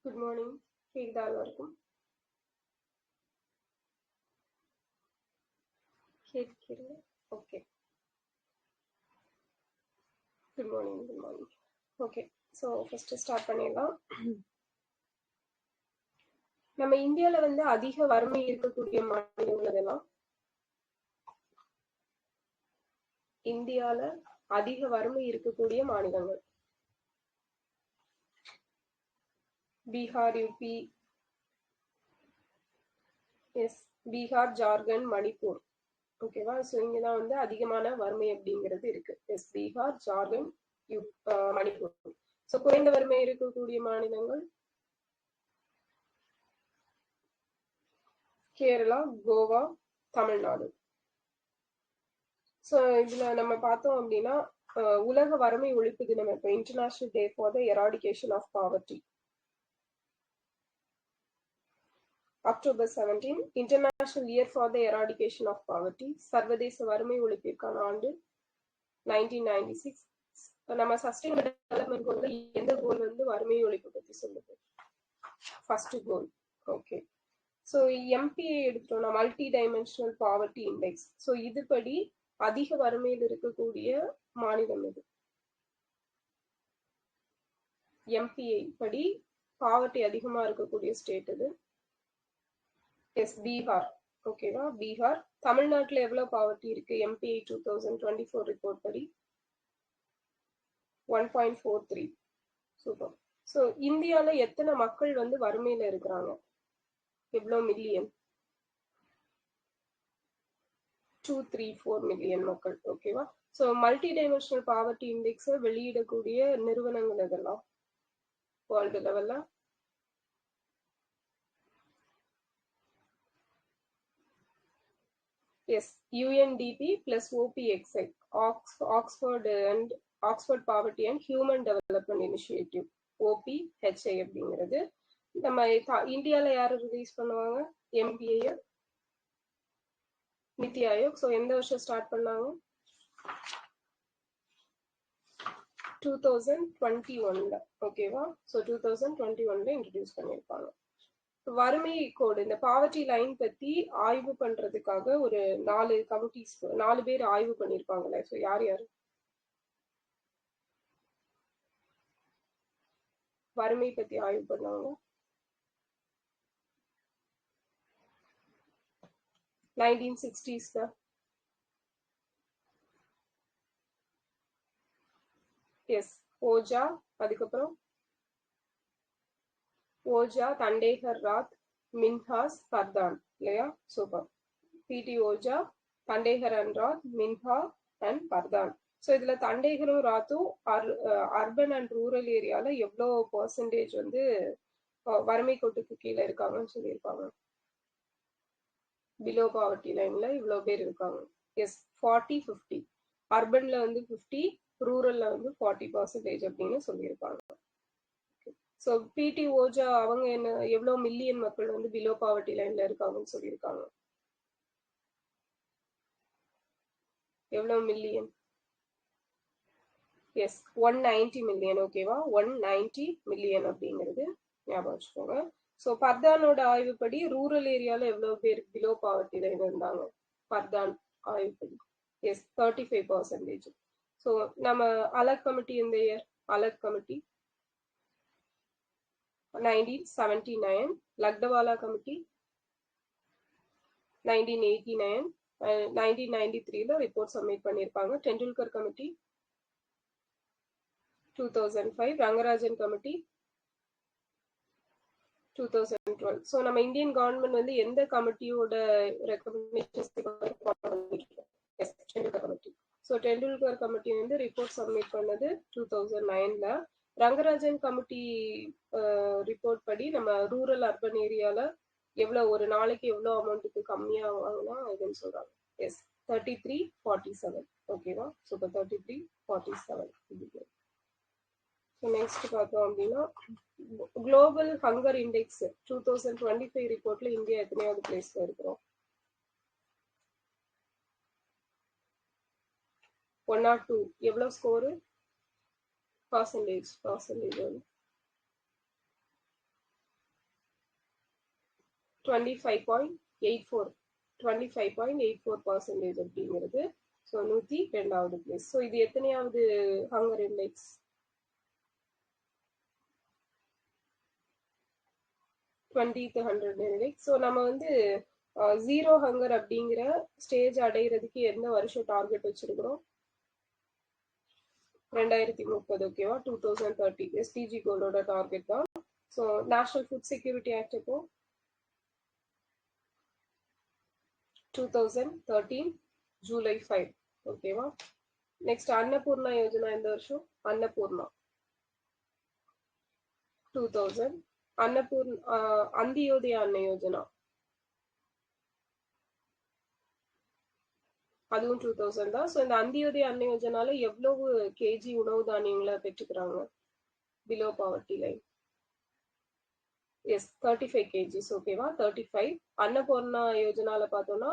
Good morning. கேக்குதா எல்லாருக்கும்? கேட்கிறது. Okay. Good morning, good morning. Okay. So first start பண்ணிடலாம். நம்ம இந்தியால வந்து அதிக வறுமை இருக்கக்கூடிய மாநிலங்கள் எதெல்லாம்? இந்தியால அதிக வறுமை இருக்கக்கூடிய மாநிலங்கள் பீகார், யூபி. எஸ், பீகார், ஜார்க்கண்ட், மணிப்பூர். ஓகேவா? ஸோ இங்கதான் வந்து அதிகமான வறுமை அப்படிங்கிறது இருக்கு. எஸ், பீகார், ஜார்க்கண்ட், மணிப்பூர். ஸோ குறைந்த வறுமை இருக்கக்கூடிய மாநிலங்கள் கேரளா, கோவா, தமிழ்நாடு. ஸோ இதுல நம்ம பார்த்தோம் அப்படின்னா உலக வறுமை ஒழிப்பு தினம் இப்போ international day for the eradication of poverty. October 17 international year for the eradication of poverty. சர்வதேச வறுமை ஒழிப்பிற்கான ஆண்டு 1996. நம்ம சஸ்டைனபிள் டெவலப்மெண்ட் கோல்ல எந்த கோல் வந்து வறுமை ஒழிப்பு பத்தி சொல்லுது? First goal. Okay. So MPI எடுத்துட்டோம்னா multidimensional poverty index. So இதுபடி அதிக வறுமையில் இருக்கக்கூடிய மாநிலம் இது. எம்பிஐ படி பாவர்ட்டி அதிகமா இருக்கக்கூடிய ஸ்டேட் இது. எஸ், பீகார். ஓகேவா? பீகார். தமிழ்நாட்டுல எவ்வளவு பாவர்ட்டி இருக்கு? எம்பிஐ 2024 ரிப்போர்ட் படி 1.43. சூப்பர். ஸோ இந்தியால எத்தனை மக்கள் வந்து வறுமையில இருக்கிறாங்க? எவ்வளவு மில்லியன்? 234 மில்லியன் மக்கள். ஓகேவா? ஸோ மல்டி டைமென்ஷனல் பாவர்ட்டி இண்டெக்ஸை வெளியிடக்கூடிய நிறுவனங்கள் எதெல்லாம் வேர்ல்டு லெவல்ல? Yes, UNDP plus OPHI, Oxford poverty and human development initiative, OPHI அப்படிங்கிறது. நம்ம இந்தியால யாரு ரிலீஸ் பண்ணுவாங்க? எம்பிஏ, நித்தி ஆயோக். ஸோ எந்த வருஷம் ஸ்டார்ட் பண்ணாங்க? 2021. ஓகேவா? ஸோ 2021 இன்ட்ரடியூஸ் பண்ணியிருப்பாங்க. வறுமை கோடு, இந்த பாவர்ட்டி லைன் பத்தி ஆய்வு பண்றதுக்காக ஒரு 4 கமிட்டிஸ், 4 பேர் ஆய்வு பண்ணிருப்பாங்கல்ல. ஸோ யார் யாரு வறுமை பத்தி ஆய்வு பண்ணாங்க? 1960s. எஸ், ஓஜா. அதுக்கப்புறம் ஓஜா, தண்டேகர் ராத், மின்ஹாஸ், பர்தான். இல்லையா? சூப்பர். பிடி ஓஜா, தண்டேகர் அண்ட் ராத், மின்ஹா அண்ட் பர்தான். ஸோ இதுல தண்டேகரும் ராத்தும் அர்பன் அண்ட் ரூரல் ஏரியால எவ்வளோ பர்சன்டேஜ் வந்து வறுமை கோட்டுக்கு கீழே இருக்காங்கன்னு சொல்லியிருப்பாங்க? பிலோ பாவர்ட்டி லைன்ல இவ்வளோ பேர் இருக்காங்க. எஸ், 40-50. அர்பன்ல வந்து 50, ரூரல்ல வந்து 40% அப்படின்னு சொல்லியிருப்பாங்க. ஸோ பிடி ஓஜா அவங்க என்ன எவ்வளோ மில்லியன் மக்கள் வந்து பிலோ பாவர்ட்டி லைன்ல இருக்காங்கன்னு சொல்லியிருக்காங்க? எவ்வளவு மில்லியன்? S, 190 million. ஓகேவா? 190 மில்லியன் அப்படிங்கிறது ஞாபகம் வச்சுக்கோங்க. ஸோ பர்தானோட ஆய்வுப்படி ரூரல் ஏரியால எவ்வளவு பேர் பிலோ பாவர்ட்டி லைன் இருந்தாங்க? பர்தான் ஆய்வுப்படி எஸ், 35%. ஸோ நம்ம அலக் கமிட்டி இந்த year, Alagh committee 1979, Lakdawala committee 1989, 1993ல ரிப்போர்ட் சப்மிட் பண்ணியிருப்பாங்க. Tendulkar committee 2005, Rangarajan committee 2012. So நம்ம இந்தியன் கவர்மெண்ட் வந்து எந்த கமிட்டியோட recommendations Tendulkar committee. So Tendulkar committee வந்து ரிப்போர்ட் சப்மிட் பண்ணது 2009ல. ரங்கராஜன் கமிட்டி ரிப்போர்ட் படி நம்ம ரூரல் அர்பன் ஏரியால எவ்வளவு ஒரு நாளைக்கு எவ்வளவு அமௌண்ட்டுக்கு கம்மியா வாங்கினா இதுன்னு சொல்றாங்க. எஸ், 33-47. ஓகேவா? சூப்பர். 33-47. நெக்ஸ்ட் பார்த்தோம் அப்படின்னா குளோபல் ஹங்கர் இண்டெக்ஸ் 2025 ரிப்போர்ட்ல இந்தியா எத்தனையாவது பிளேஸ்ல இருக்கிறோம்? 1 or 2. எவ்வளவு ஸ்கோரு? பர்சன்டேஜ் வந்து 25.84 25.84% அப்படிங்கிறது. So 102வது place. ஸோ இது எத்தனையாவது hunger index? 20th hunger index. So நம்ம வந்து ஜீரோ ஹங்கர் அப்படிங்கிற ஸ்டேஜ் அடைகிறதுக்கு எந்த வருஷம் டார்கெட் வச்சிருக்கிறோம்? 2030. ஓகேவா? 2030 எஸ்டிஜி கோலோட டார்கெட் தான். So national food security act இப்போ 2013 ஜூலை 5. ஓகேவா? நெக்ஸ்ட் அன்னபூர்ணா யோஜனா எந்த வருஷம்? அன்னபூர்ணா 2000. அந்தியோதய அன்ன யோஜனா அதுவும் 2000 தான். ஸோ இந்த அந்தியோதய அன்ன யோஜனால எவ்வளவு கேஜி உணவு தானியங்களை பெற்றுக்கிறாங்க below poverty line? Yes, 35 kgs. ஓகேவா? 35. அன்னபூர்ணா யோஜனால பார்த்தோம்னா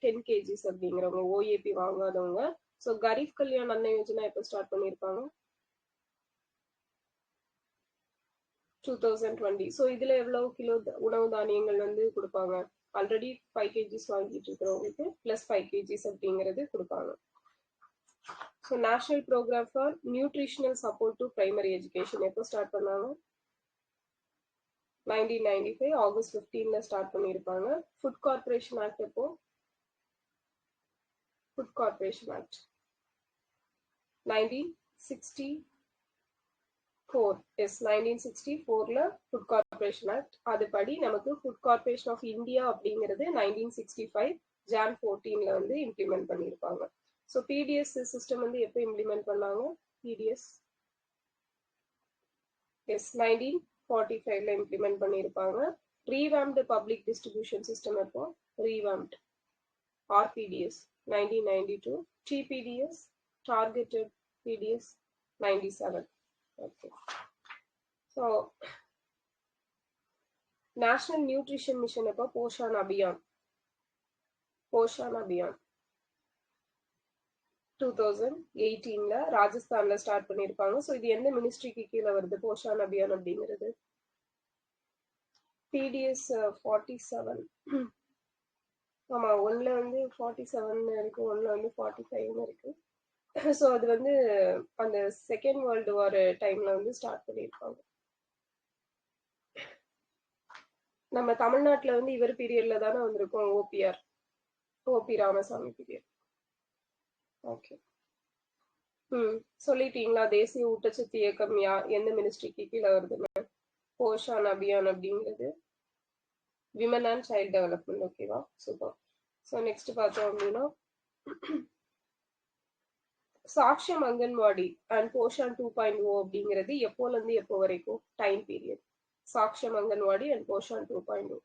10 kgs அப்படிங்கிறவங்க ஓஏபி வாங்காதவங்க. ஸோ கரீப் கல்யாண் அன்ன யோஜனா எப்போ ஸ்டார்ட் பண்ணியிருப்பாங்க? 2020. ஸோ இதுல எவ்வளவு கிலோ உணவு தானியங்கள் வந்து கொடுப்பாங்க? ஆல்ரெடி 5 kgs வாங்கிட்டு இருக்கிறவங்களுக்கு பிளஸ் 5 kgs அப்படிங்கிறது கொடுப்பாங்க. So national programme for nutritional support to primary education எப்போ ஸ்டார்ட் பண்ணாங்க? 1995 ஆகஸ்ட் 15ல ஸ்டார்ட் பண்ணியிருப்பாங்க. ஃபுட் கார்பரேஷன் ஆக்ட் எப்போ? Food corporation act 1964. எஸ், 1964ல ஃபுட் கார்பரேஷன் ஆக்ட். அதுபடி நமக்கு ஃபுட் கார்பரேஷன் ஆஃப் இந்தியா அப்படிங்கிறது 1965 ஜான் 14ல வந்து இம்ப்ளிமெண்ட் பண்ணியிருப்பாங்க. ஸோ பிடிஎஸ் சிஸ்டம் வந்து எப்போ இம்ப்ளிமெண்ட் பண்ணாங்க? பிடிஎஸ் எஸ் 1945ல இம்ப்ளிமெண்ட் பண்ணியிருப்பாங்க. ரீவாம்டு பப்ளிக் டிஸ்ட்ரிபியூஷன் சிஸ்டம் எப்போ? ரீவாம்டு ஆர்பிடிஎஸ் 1992. TPDS targeted BDS 97. Okay. So national nutrition mission எப்போ? போஷான் அபியான் 2018ல ராஜஸ்தான்ல ஸ்டார்ட் பண்ணியிருப்பாங்க. ஸோ இது எந்த மினிஸ்ட்ரிக்கு கீழே வருது போஷான் அபியான் அப்படிங்கிறது? பிடிஎஸ் 47. ஆமா, ஒன்ல வந்து 47 இருக்கு, ஒன்ல வந்து 45 இருக்கு. ஸோ அது வந்து அந்த செகண்ட் வேர்ல்டு வார் டைம்ல வந்து ஸ்டார்ட் பண்ணியிருப்பாங்க. நம்ம தமிழ்நாட்டுல வந்து இவர் பீரியட்ல தானே வந்திருக்கோம், ஓபி ராமசாமி பீரியட். ஓகே. சொல்லிட்டீங்களா தேசிய ஊட்டச்சத்து இயக்கம் எந்த மினிஸ்ட்ரிக்கு கீழே வருதுன்னு? போஷான் அபியான் அப்படிங்கிறது விமன் அண்ட் சைல்ட் டெவலப்மெண்ட். ஓகேவா? சூப்பர். ஸோ நெக்ஸ்ட் பார்த்தோம் அப்படின்னா சாக்ஷம் அங்கன்வாடி அண்ட் போஷான் 2.0 அப்படிங்கிறது எப்போல இருந்து எப்போ வரைக்கும் time period? Saksham anganwadi and Poshan 2.0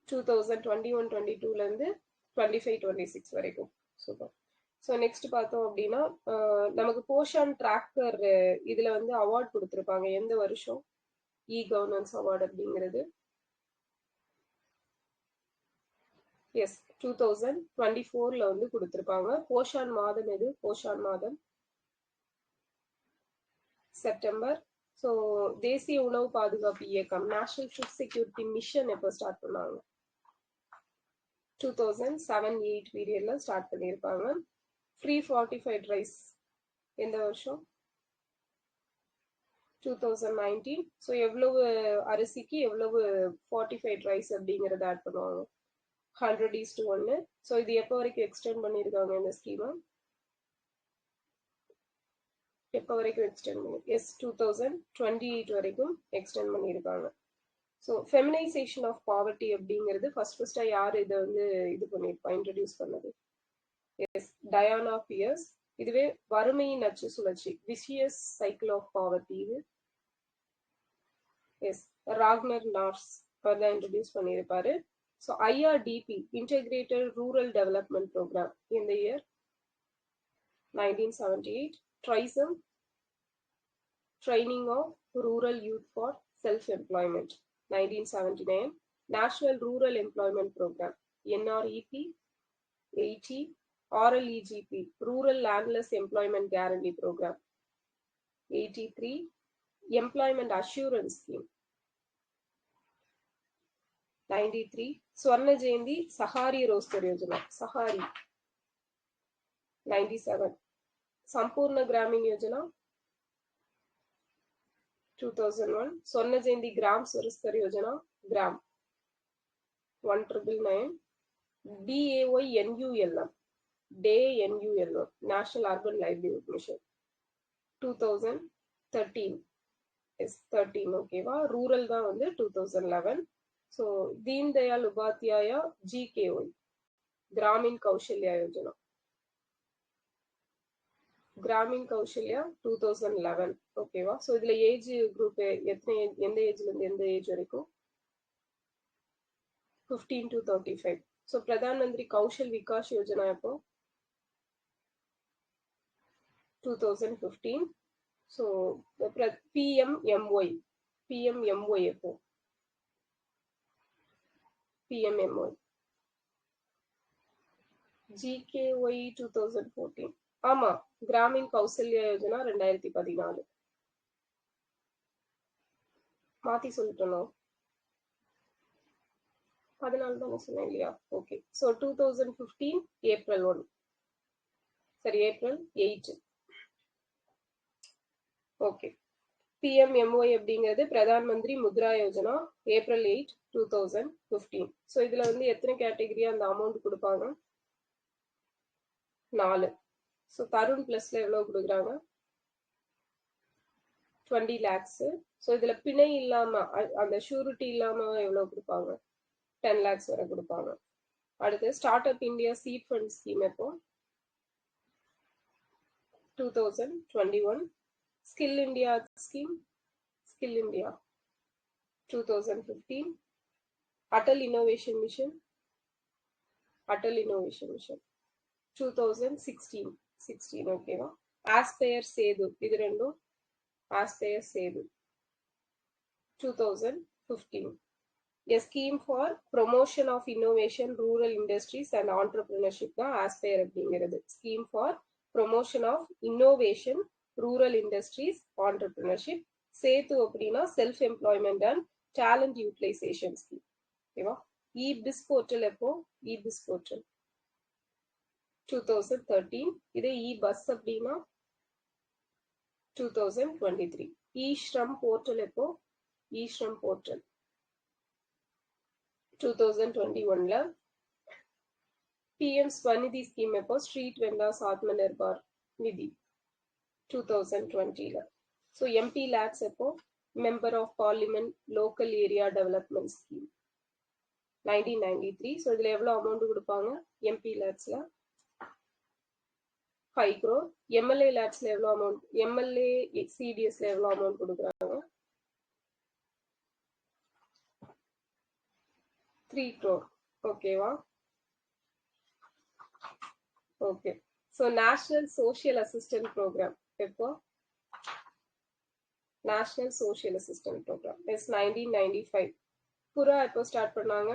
2021-22ல இருந்து 25-26 வரைக்கும். சூப்பர். ஸோ நெக்ஸ்ட் பார்த்தோம் அப்படின்னா நமக்கு போஷான் டிராக்கர் இதுல வந்து அவார்ட் கொடுத்துருப்பாங்க. எந்த வருஷம் இ கவர்னன்ஸ் அவார்டு அப்படிங்கிறது? எஸ், 2024ல வந்து கொடுத்துருப்பாங்க. போஷான் மாதம் எது? போஷான் மாதம் செப்டம்பர். ஸோ தேசிய உணவு பாதுகாப்பு இயக்கம் நேஷனல் ஃபுட் செக்யூரிட்டி மிஷன் எப்போ ஸ்டார்ட் பண்ணாங்க? 2007-8 பீரியட்ல ஸ்டார்ட் பண்ணியிருப்பாங்க. ஃப்ரீ ஃபார்ட்டிஃபைட் ரைஸ் எந்த வருஷம்? 2019. ஸோ எவ்வளவு அரிசிக்கு எவ்வளவு ஃபார்ட்டிஃபைட் ரைஸ் அப்படிங்கறத ஆட் பண்ணுவாங்க? 100:1. ஸோ இது எப்போ வரைக்கும் எக்ஸ்டெண்ட் பண்ணியிருக்காங்க இந்த ஸ்கீமை? எப்போ வரைக்கும் எக்ஸ்டெண்ட் பண்ணி? எஸ், 2028 வரைக்கும் எக்ஸ்டெண்ட் பண்ணியிருக்காங்க. ஸோ ஃபெமினைசேஷன் ஆஃப் பாவர்ட்டி அப்படிங்கிறது ஃபர்ஸ்டா யார் இதை வந்து இது பண்ணியிருப்பா, இன்ட்ரடியூஸ் பண்ணது? Yes, Diana Pearce. இதுவே வறுமையின் நச்சு சுழற்சி விசியஸ் சைக்கிள் ஆஃப் பாவர்ட்டி இது எஸ் ராக்னர் நார்ஸ் தான் இன்ட்ரடியூஸ் பண்ணியிருப்பாரு. So IRDP integrated rural development programme இந்த year 1978. TRYSEM training of rural youth for self employment 1979. National rural employment programme NREP 80. RLEGP rural landless employment guarantee programme 83. Employment assurance scheme 93. Swarna Jayanti Sahari Roster Yojana, Sahari. 97. Sampurna Gramin Yojana 2001. Swarna Jayanti Gram Surastar Yojana, Gram 1999. DAYNULM, DAYNULM, National Urban Livelihood Mission 2013. is 13, ஓகேவா. Rural தான் வந்து 2011. So Deen Dayal Upadhyaya GKY, Gramin Kausalya Yojana, Gramin Kausalya 2011, ஓகேவா. So இதுல age group எந்த ஏஜ்ல இருந்து எந்த age வரைக்கும்? 15 to 35. ஸோ பிரதான் மந்திரி கௌஷல் விகாஸ் யோஜனா எப்போ? 2015. ஸோ PMMY எப்போ? PMMY GKY 2014. ஆமா, கிராமின் கௌசல்யா யோஜனா 2014. மாத்தி சொல்லிட்டோம், 14 தானே சொன்னேன் இல்லையா? ஓகே. ஸோ 2015 April 1, சரி, April 8. ஓகே. PMMY அப்படிங்கிறது பிரதான் மந்திரி முத்ரா யோஜனா, April 8, 2015. ஸோ இதுல வந்து எத்தனை கேட்டகரியா அந்த அமௌண்ட் கொடுப்பாங்க? 4. ஸோ தருண் பிளஸ்ல எவ்வளவு கொடுக்குறாங்க? 20 lakhs. ஸோ இதுல பிணை இல்லாம அந்த ஷூரிட்டி இல்லாம எவ்வளவு கொடுப்பாங்க? 10 lakhs வரை கொடுப்பாங்க. அடுத்து start up India seat fund scheme எப்போ? 2021. Skill India scheme, skill India 2015. Atal innovation mission, Atal innovation mission 2016, ஓகேவா. ஆஸ்பயர் சேது, இது ரெண்டும் Aspire Setu 2015. A scheme for promotion of innovation, rural industries and entrepreneurship தான் ஆஸ்பயர் அப்படிங்கிறது. Scheme for promotion of innovation, rural industries, entrepreneurship. SETU அப்படின்னா self employment and talent utilisation scheme, ஓகேவா. EBiz portal எப்போ? EBiz portal 2013. இதே இ bus அப்படின்னா 2023. இ Shram portal எப்போ? E Shram portal 2021ல. PM SVANidhi scheme எப்போ? ஸ்ட்ரீட் வெண்டாஸ் ஆத்ம நிர்பார் நிதி 2020ல. ஸோ MP லேக்ஸ் எப்போ? Member of parliament local area development scheme 1993. So இதுல எவ்வளவு அமௌண்ட் கொடுப்பாங்க? MP லேக்ஸ்ல 5 crore. MLA லேக்ஸ்ல எவ்வளவு அமௌண்ட்? MLA CDSல எவ்வளவு அமௌண்ட் கொடுக்குறாங்க? 3 crore, ஓகேவா. Okay. So national social assistant programme எப்போ? National social assistant programme is 1995. PURA எப்போ ஸ்டார்ட் பண்ணாங்க?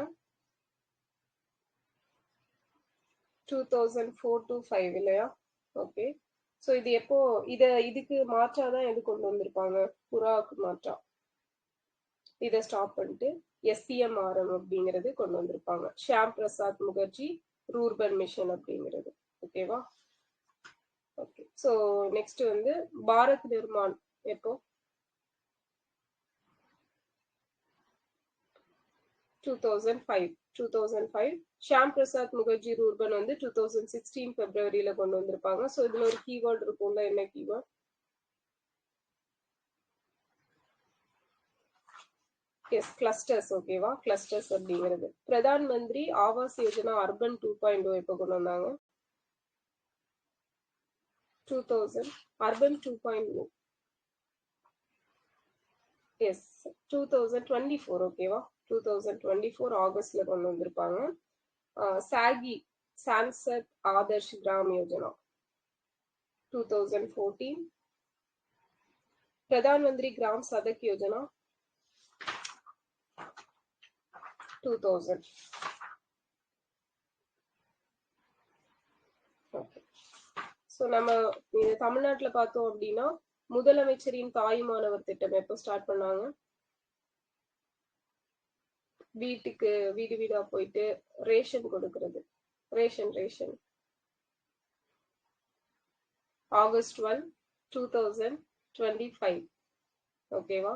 2004 to 5 இல்லையா? ஓகே. ஸோ இது எப்போ இதுக்கு மாற்றாதான் எது கொண்டு வந்திருப்பாங்க? புறாவுக்கு மாற்றா இதை ஸ்டாப் பண்ணிட்டு SPMRM அப்படிங்கிறது கொண்டு வந்திருப்பாங்க. ஷியாம் பிரசாத் முகர்ஜி ரூர்பன் மிஷன் அப்படிங்கிறது, ஓகேவா. ஓகே. ஸோ நெக்ஸ்ட் வந்து பாரத் நிர்மான் எப்போ? 2005. ஷியாம் பிரசாத் முகர்ஜி ரூர்பன் வந்து 2016 Februaryல கொண்டு வந்திருப்பாங்க. ஸோ இதுல ஒரு கீவேர்டு இருக்கும்ல, என்ன கீவேர்ட்? எஸ், கிளஸ்டர்ஸ், ஓகேவா. கிளஸ்டர்ஸ் அப்படிங்கிறது. பிரதான் மந்திரி ஆவாஸ் யோஜனா அர்பன் 2.0 எப்போ கொண்டு வந்தாங்க? 2000. அர்பன் 2.0 எஸ் 2024, ஓகேவா. 2024 ஆகஸ்ட்ல கொண்டு வந்திருப்பாங்க. சாகி Sansad Adarsh gram Yojana 2014. Pradhan Mantri gram Sadak Yojana 2000. Okay. So நம்ம தமிழ்நாட்டுல பார்த்தோம் அப்படின்னா முதலமைச்சரின் தாயுமானவர் திட்டம் எப்போ ஸ்டார்ட் பண்ணாங்க? வீட்டுக்கு வீடு வீடா போயிட்டு ரேஷன் கொடுக்கறது. Ration August 12, 2025. ஓகேவா?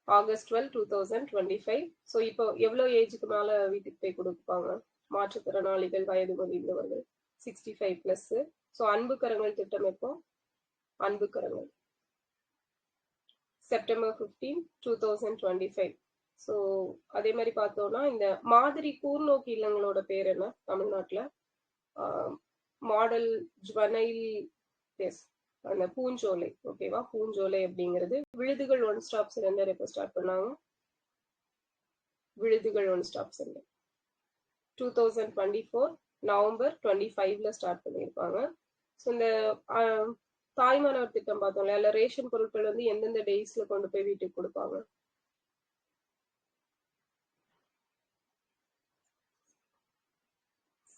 ஆகஸ்ட் 12, 2025. ஸோ இப்போ எவ்வளோ ஏஜுக்கு மேலே வீட்டுக்கு போய் கொடுப்பாங்க? மாற்றுத்திறனாளிகள், வயது முதிர்ந்தவர்கள் 65+. ஸோ அன்பு கரங்கள் திட்டம் எப்போ? அன்பு கரங்கள் செப்டம்பர் 15, 2025. ஸோ அதே மாதிரி பார்த்தோம்னா இந்த மாதிரி கூர்நோக்கு இல்லங்களோட பேர் என்ன தமிழ்நாட்டில்? மாடல் ஜுவனைல், எஸ், அந்த பூஞ்சோலை. ஓகேவா? பூஞ்சோலை அப்படிங்கிறது. விழுதுகள் ஒன் ஸ்டாப் சென்டர் எப்போ ஸ்டார்ட் பண்ணாங்க? Vizhuthugal one stop centre 2024 November 25ல ஸ்டார்ட் பண்ணியிருப்பாங்க. ஸோ இந்த தாய்மானவர் திட்டம் பார்த்தோம்ல, அதில் ரேஷன் பொருட்கள் வந்து எந்தெந்த டேஸ்ல கொண்டு போய் வீட்டுக்கு கொடுப்பாங்க?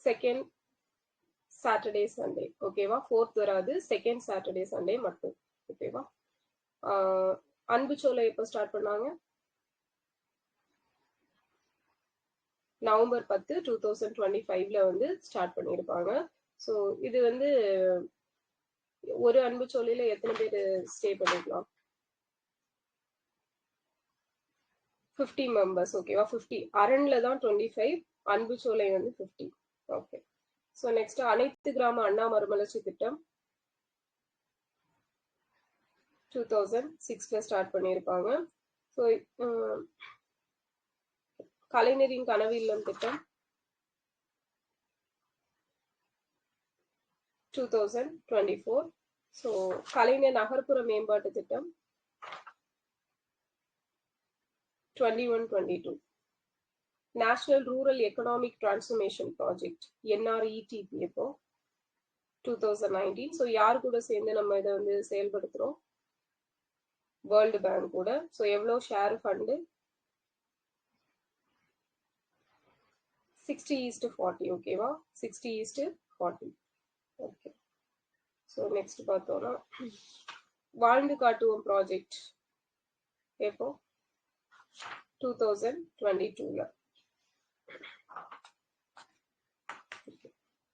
Second Saturday Sunday. ஓகேவா? 4th வராது, செகண்ட் சாட்டர்டே சண்டே மட்டும். ஓகேவா? அன்புச்சோலை எப்போ ஸ்டார்ட் பண்ணாங்க? நவம்பர் 10, 2025ல வந்து ஸ்டார்ட் பண்ணியிருப்பாங்க. ஸோ இது வந்து ஒரு அன்புச்சோலையில எத்தனை பேர் ஸ்டே பண்ணிக்கலாம்? 50 மெம்பர்ஸ். ஓகேவா? 50. அரண்ல தான் 25, அன்புச்சோலை வந்து 50. ஓகே. ஸோ நெக்ஸ்ட் அனைத்து கிராம அண்ணா மறுமலர்ச்சி திட்டம் 2006ல ஸ்டார்ட் பண்ணியிருப்பாங்க. ஸோ கலைஞரின் கனவு இல்லம் திட்டம் 2024. ஸோ கலைஞர் நகர்ப்புற மேம்பாட்டு திட்டம் 21-22. National rural economic transformation project NRETP எப்போ? 2019. ஸோ யார் கூட சேர்ந்து நம்ம இதை வந்து செயல்படுத்துறோம்? வேர்ல்டு பேங்க் கூட. ஸோ எவ்வளோ ஷேர் ஃபண்டு? 60:40. ஓகேவா? 60:40. ஓகே. ஸோ நெக்ஸ்ட் பார்த்தோம்னா வாழ்ந்து காட்டுவோம் ப்ராஜெக்ட் எப்போ? 2022ல.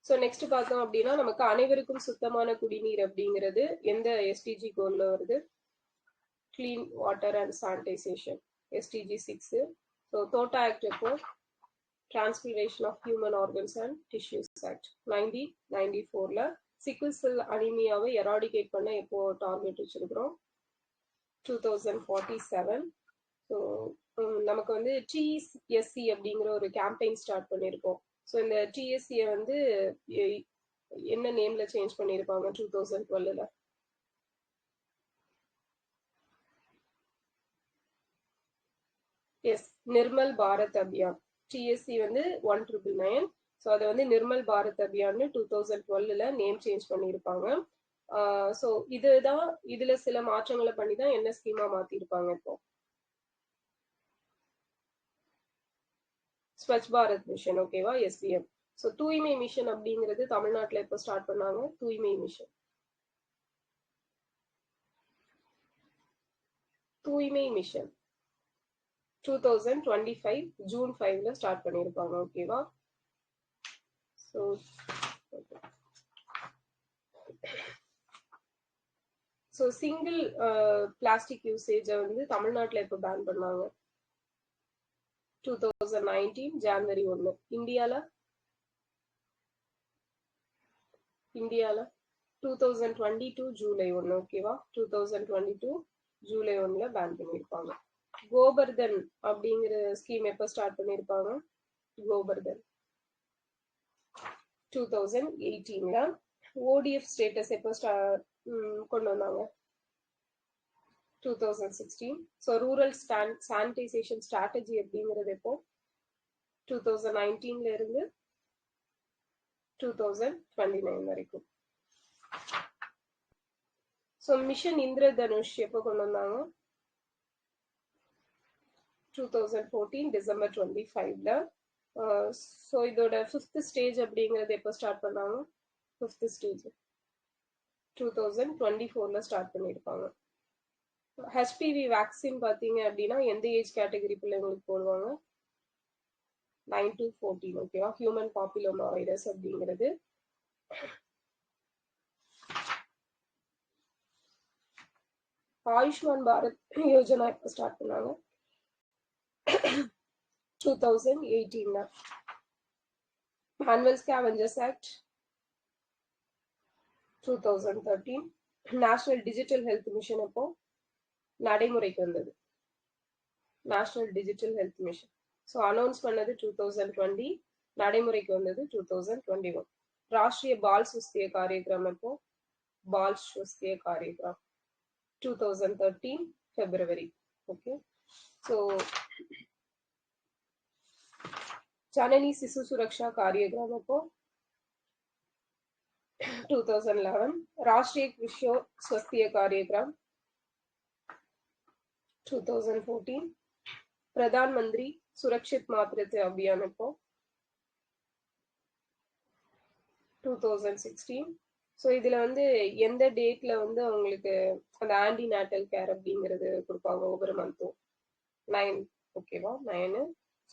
ஸோ நெக்ஸ்ட் பார்த்தோம் அப்படின்னா நமக்கு அனைவருக்கும் சுத்தமான குடிநீர் அப்படிங்கிறது எந்த SDG கோல்ல வருது? Clean water and sanitation, SDG 6. So தோட்டா ஆக்ட் எப்போ? Transplantation of human organs and tissues act 1994ல. சிக்கிள் செல் அனிமியாவை எராடிகேட் பண்ண எப்போ டார்கெட் வச்சிருக்கிறோம்? 2047. ஸோ நமக்கு வந்து TSC அப்படிங்கிற ஒரு கேம்பெயின் ஸ்டார்ட் பண்ணியிருக்கோம். ஸோ இந்த TSCயை வந்து என்ன நேம்ல சேஞ்ச் பண்ணியிருப்பாங்க 2012ல? எஸ், நிர்மல் பாரத் அபியான். TSC வந்து 1999. ஸோ அதை வந்து நிர்மல் பாரத் அபியான்னு 2012ல நேம் சேஞ்ச் பண்ணியிருப்பாங்க. ஸோ இதுதான், இதுல சில மாற்றங்களை பண்ணி தான் என்ன ஸ்கீமா மாத்திருப்பாங்க இப்போ? ஸ்வச் பாரத் மிஷன். ஓகேவா? SBM. ஸோ தூய்மை மிஷன் அப்படிங்கிறது தமிழ்நாட்டில் எப்போ ஸ்டார்ட் பண்ணாங்க? தூய்மை மிஷன் தூய்மை மிஷன் 2025 ஜூன் 5ல ஸ்டார்ட் பண்ணியிருப்பாங்க. ஓகேவா? ஸோ ஸோ சிங்கிள் பிளாஸ்டிக் யூசேஜை வந்து தமிழ்நாட்டில் எப்போ பேன் பண்ணாங்க? 2019 ஜனவரி 1. இந்தியால 2022 ஜூலை 1. ஓகேவா? 2022 ஜூலை 1ல பேன் பண்ணியிருப்பாங்க. கோபர்தன் அப்படிங்கிற ஸ்கீம் எப்போ ஸ்டார்ட் பண்ணியிருப்பாங்க? கோபர்தன் 2018ல. ODF ஸ்டேட்டஸ் எப்போ கொண்டு வந்தாங்க? 2016. ஸோ ரூரல் சானிடைசேஷன் ஸ்ட்ராட்டஜி அப்படிங்கிறது எப்போ? 2019ல இருந்து 2029 வரைக்கும். ஸோ மிஷன் இந்திரதனுஷ் எப்போ கொண்டு வந்தாங்க? 2014 டிசம்பர் 25ல. ஸோ இதோட 5th ஸ்டேஜ் அப்படிங்கிறது எப்போ ஸ்டார்ட் பண்ணாங்க? 5th ஸ்டேஜ் 2024ல ஸ்டார்ட் பண்ணியிருப்பாங்க. HPV வேக்சின் பார்த்தீங்க அப்படின்னா எந்த ஏஜ் கேட்டகரி பிள்ளைங்களுக்கு போடுவாங்க? 9 to 14 ஓகேவா ஹியூமன் பாப்பிலோமா வைரஸ் அப்படிங்கிறது. ஆயுஷ்மான் பாரத் யோஜனா எப்போ ஸ்டார்ட் பண்ணாங்க? 2018. Annual Scavengers Act 2013. National digital health mission அப்போ நடைமுறைக்கு வந்தது. National digital health mission so announce பண்ணது 2020, நடைமுறைக்கு வந்தது 2021. ராஷ்டிரிய பால் சுஸ்திய காரியக்கிரம் அப்போ பால் சுஸ்திய காரியக்கிரம் 2013 February. ஓகே ஸோ ஜனனி சிசு சுரக்ஷா காரியக்கிரம் அப்போ 2011. ராஷ்டிரிய கிஷோர் ஸ்வஸ்திய காரியக்கிரம் 2014. பிரதான் மந்திரி சுரக்ஷித் மாத்ருத்வ அபியான் அப்போ 2016. ஸோ இதுல வந்து எந்த டேட்ல வந்து அவங்களுக்கு அந்த ஆன்டி நேட்டல் கேர் அப்படிங்கிறது கொடுப்பாங்க ஒவ்வொரு மந்த்தும் 9 ஓகேவா 9.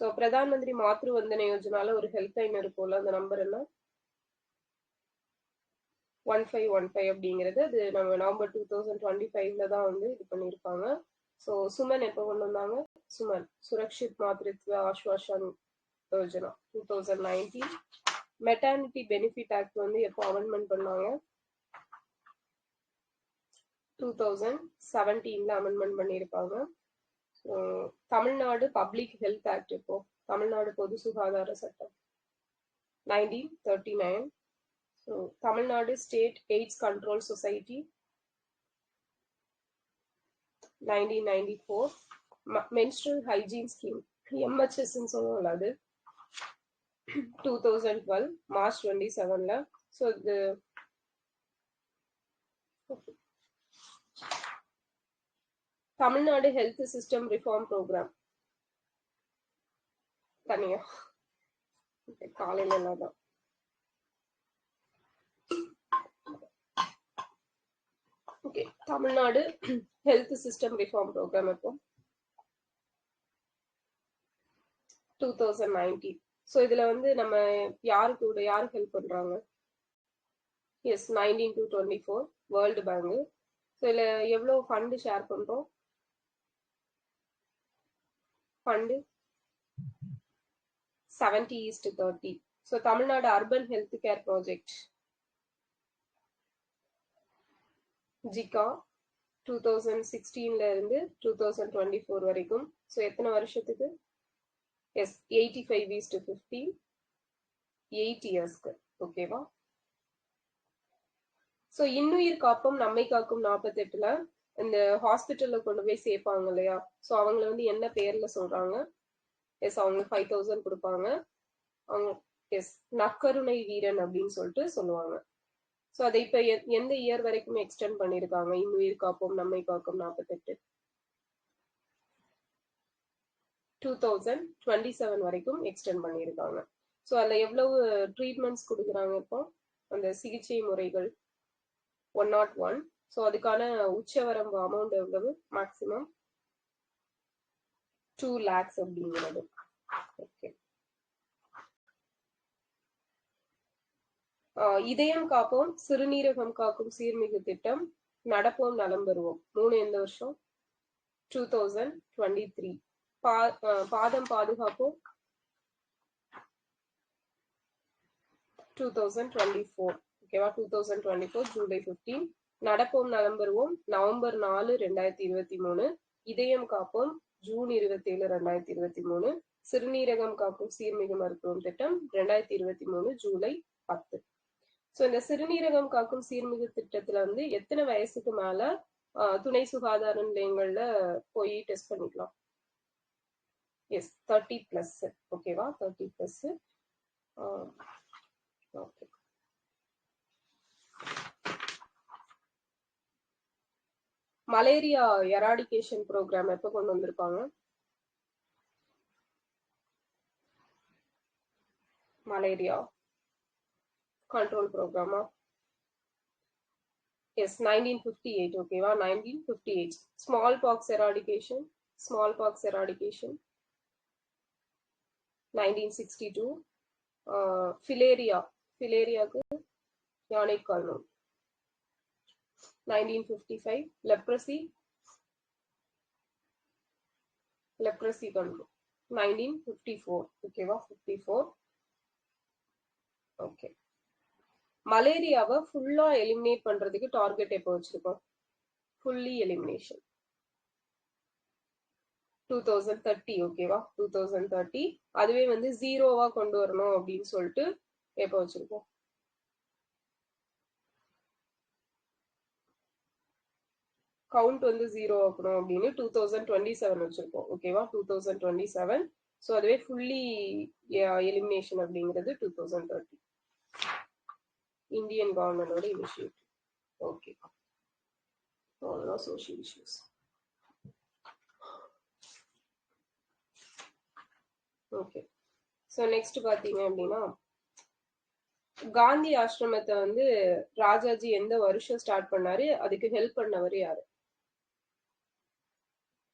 ஸோ பிரதான் மந்திரி மாத்ரு வந்தன யோஜனால ஒரு ஹெல்ப் லைன் இருக்கும்ல, அந்த நம்பர் என்ன 1515 அப்படிங்கிறது. அது நம்ம நவம்பர் 2025 தான் வந்து இது பண்ணியிருப்பாங்க. ஸோ சுமன் எப்போ கொண்டு வந்தாங்க? SUMAN Surakshit Matritva Aashwasan Yojana 2019. Maternity benefit act வந்து எப்போ அமெண்ட்மெண்ட் பண்ணாங்க? 2017 அமெண்ட்மெண்ட் பண்ணியிருப்பாங்க. தமிழ்நாடு பப்ளிக் ஹெல்த் ஆக்ட் இப்போ தமிழ்நாடு பொது சுகாதார சட்டம் 1939. So Tamil Nadu state AIDS control society 1994. Menstrual hygiene scheme எம்ஹெச்எஸ்ன்னு சொல்லுவோம்ல அது 2012 March 27. ஸோ இது Tamil Nadu health system reform programme தனியா காலையில தான். Okay Tamil Nadu health system reform programme இப்போ 2019. ஸோ இதுல வந்து நம்ம யாருக்கு ஹெல்ப் பண்றாங்க? Yes 19 to 24 world bank. So இதுல எவ்வளோ ஃபண்டு ஷேர் பண்றோம்? Fund 70:30. So Tamil Nadu urban health care project JICA 2016 இருந்து 2024 வரைக்கும். ஸோ எத்தனை வருஷத்துக்கு? எஸ் 85:50 8 இயர்ஸ்க்கு ஓகேவா. ஸோ இன்னுயிர் காப்போம் நம்மை காக்கும் 48ல இந்த ஹாஸ்பிட்டல்ல கொண்டு போய் சேர்ப்பாங்க இல்லையா, ஸோ அவங்கள வந்து என்ன பேர்ல சொல்றாங்க? எஸ் அவங்க 5000 கொடுப்பாங்க. அவங்க எஸ் நற்கருணை வீரன் அப்படின்னு சொல்லிட்டு சொல்லுவாங்க. ஸோ அதை இப்ப எந்த இயர் வரைக்கும் எக்ஸ்டெண்ட் பண்ணிருக்காங்க? இன்னுயிர் காப்போம் நம்மை காக்கும் 48 2027 வரைக்கும் எக்ஸ்டெண்ட் பண்ணியிருக்காங்க. ஸோ அதில் எவ்வளவு ட்ரீட்மெண்ட்ஸ் கொடுக்குறாங்க இப்போ? அந்த சிகிச்சை முறைகள் 101. ஸோ அதுக்கான உச்சவரம்பு அமௌண்ட் எவ்வளவு? மேக்சிமம் 2 lakhs அப்படிங்கிறது. ஓகே இதயம் காப்போம் சிறுநீரகம் காக்கும் சீர்மிகு திட்டம் நடப்போம் நலம் பெறுவோம் 3 எந்த வருஷம்? 2023. பாதம் பாதுகாப்போம் 2024 ஓகேவா 2024 July 15. நடப்போம் நலம் பெறுவோம் நவம்பர் 4 2023. இதயம் காப்போம் ஜூன் 27 2023. சிறுநீரகம் காக்கும் சீர்மிகு மருத்துவம் திட்டம் 2023 ஜூலை 10. ஸோ இந்த சிறுநீரகம் காக்கும் சீர்மிகு திட்டத்துல வந்து எத்தனை வயசுக்கு மேல துணை சுகாதார நிலையங்கள்ல போய் டெஸ்ட் பண்ணிக்கலாம்? எஸ் 30+ ஓகேவா 30+. ஓகே மலேரியா எராடிகேஷன் ப்ரோக்ராம் எப்போ கொண்டு வந்திருப்பாங்க? Malaria control ப்ரோக்ராமா? எஸ் 1958 ஓகேவா 1958. Small box eradication 1958. 1962. ஃபிலேரியாக்கு யானைக்கால் நோய். 1955 leprosy control. 1954. ஓகேவா? 54. ஓகே. மலேரியாவை ஃபுல்லா எலிமினேட் பண்றதுக்கு டார்கெட் எப்போ வச்சிருக்கோம்? Fully elimination 2030. ஓகேவா? 2030. அதுவே வந்து 0வா கொண்டு வரணும் அப்படின்னு சொல்லிட்டு எப்போ வச்சிருக்கோம்? கவுண்ட் வந்து 0 ஆக்கணும் அப்படின்னு 2027 வச்சிருக்கோம். ஓகேவா? 2027. ஸோ அதுவே ஃபுல்லி எலிமினேஷன் அப்படிங்கிறது 2030. இந்தியன் கவர்மெண்டோட இனிஷியேட்டிவ். ஓகே, அவ்வளோதான் social issues. Okay, so next பார்த்தீங்க அப்படின்னா காந்தி ஆசிரமத்தை வந்து ராஜாஜி எந்த வருஷம் ஸ்டார்ட் பண்ணாரு? அதுக்கு ஹெல்ப் பண்ணவர் யாரு?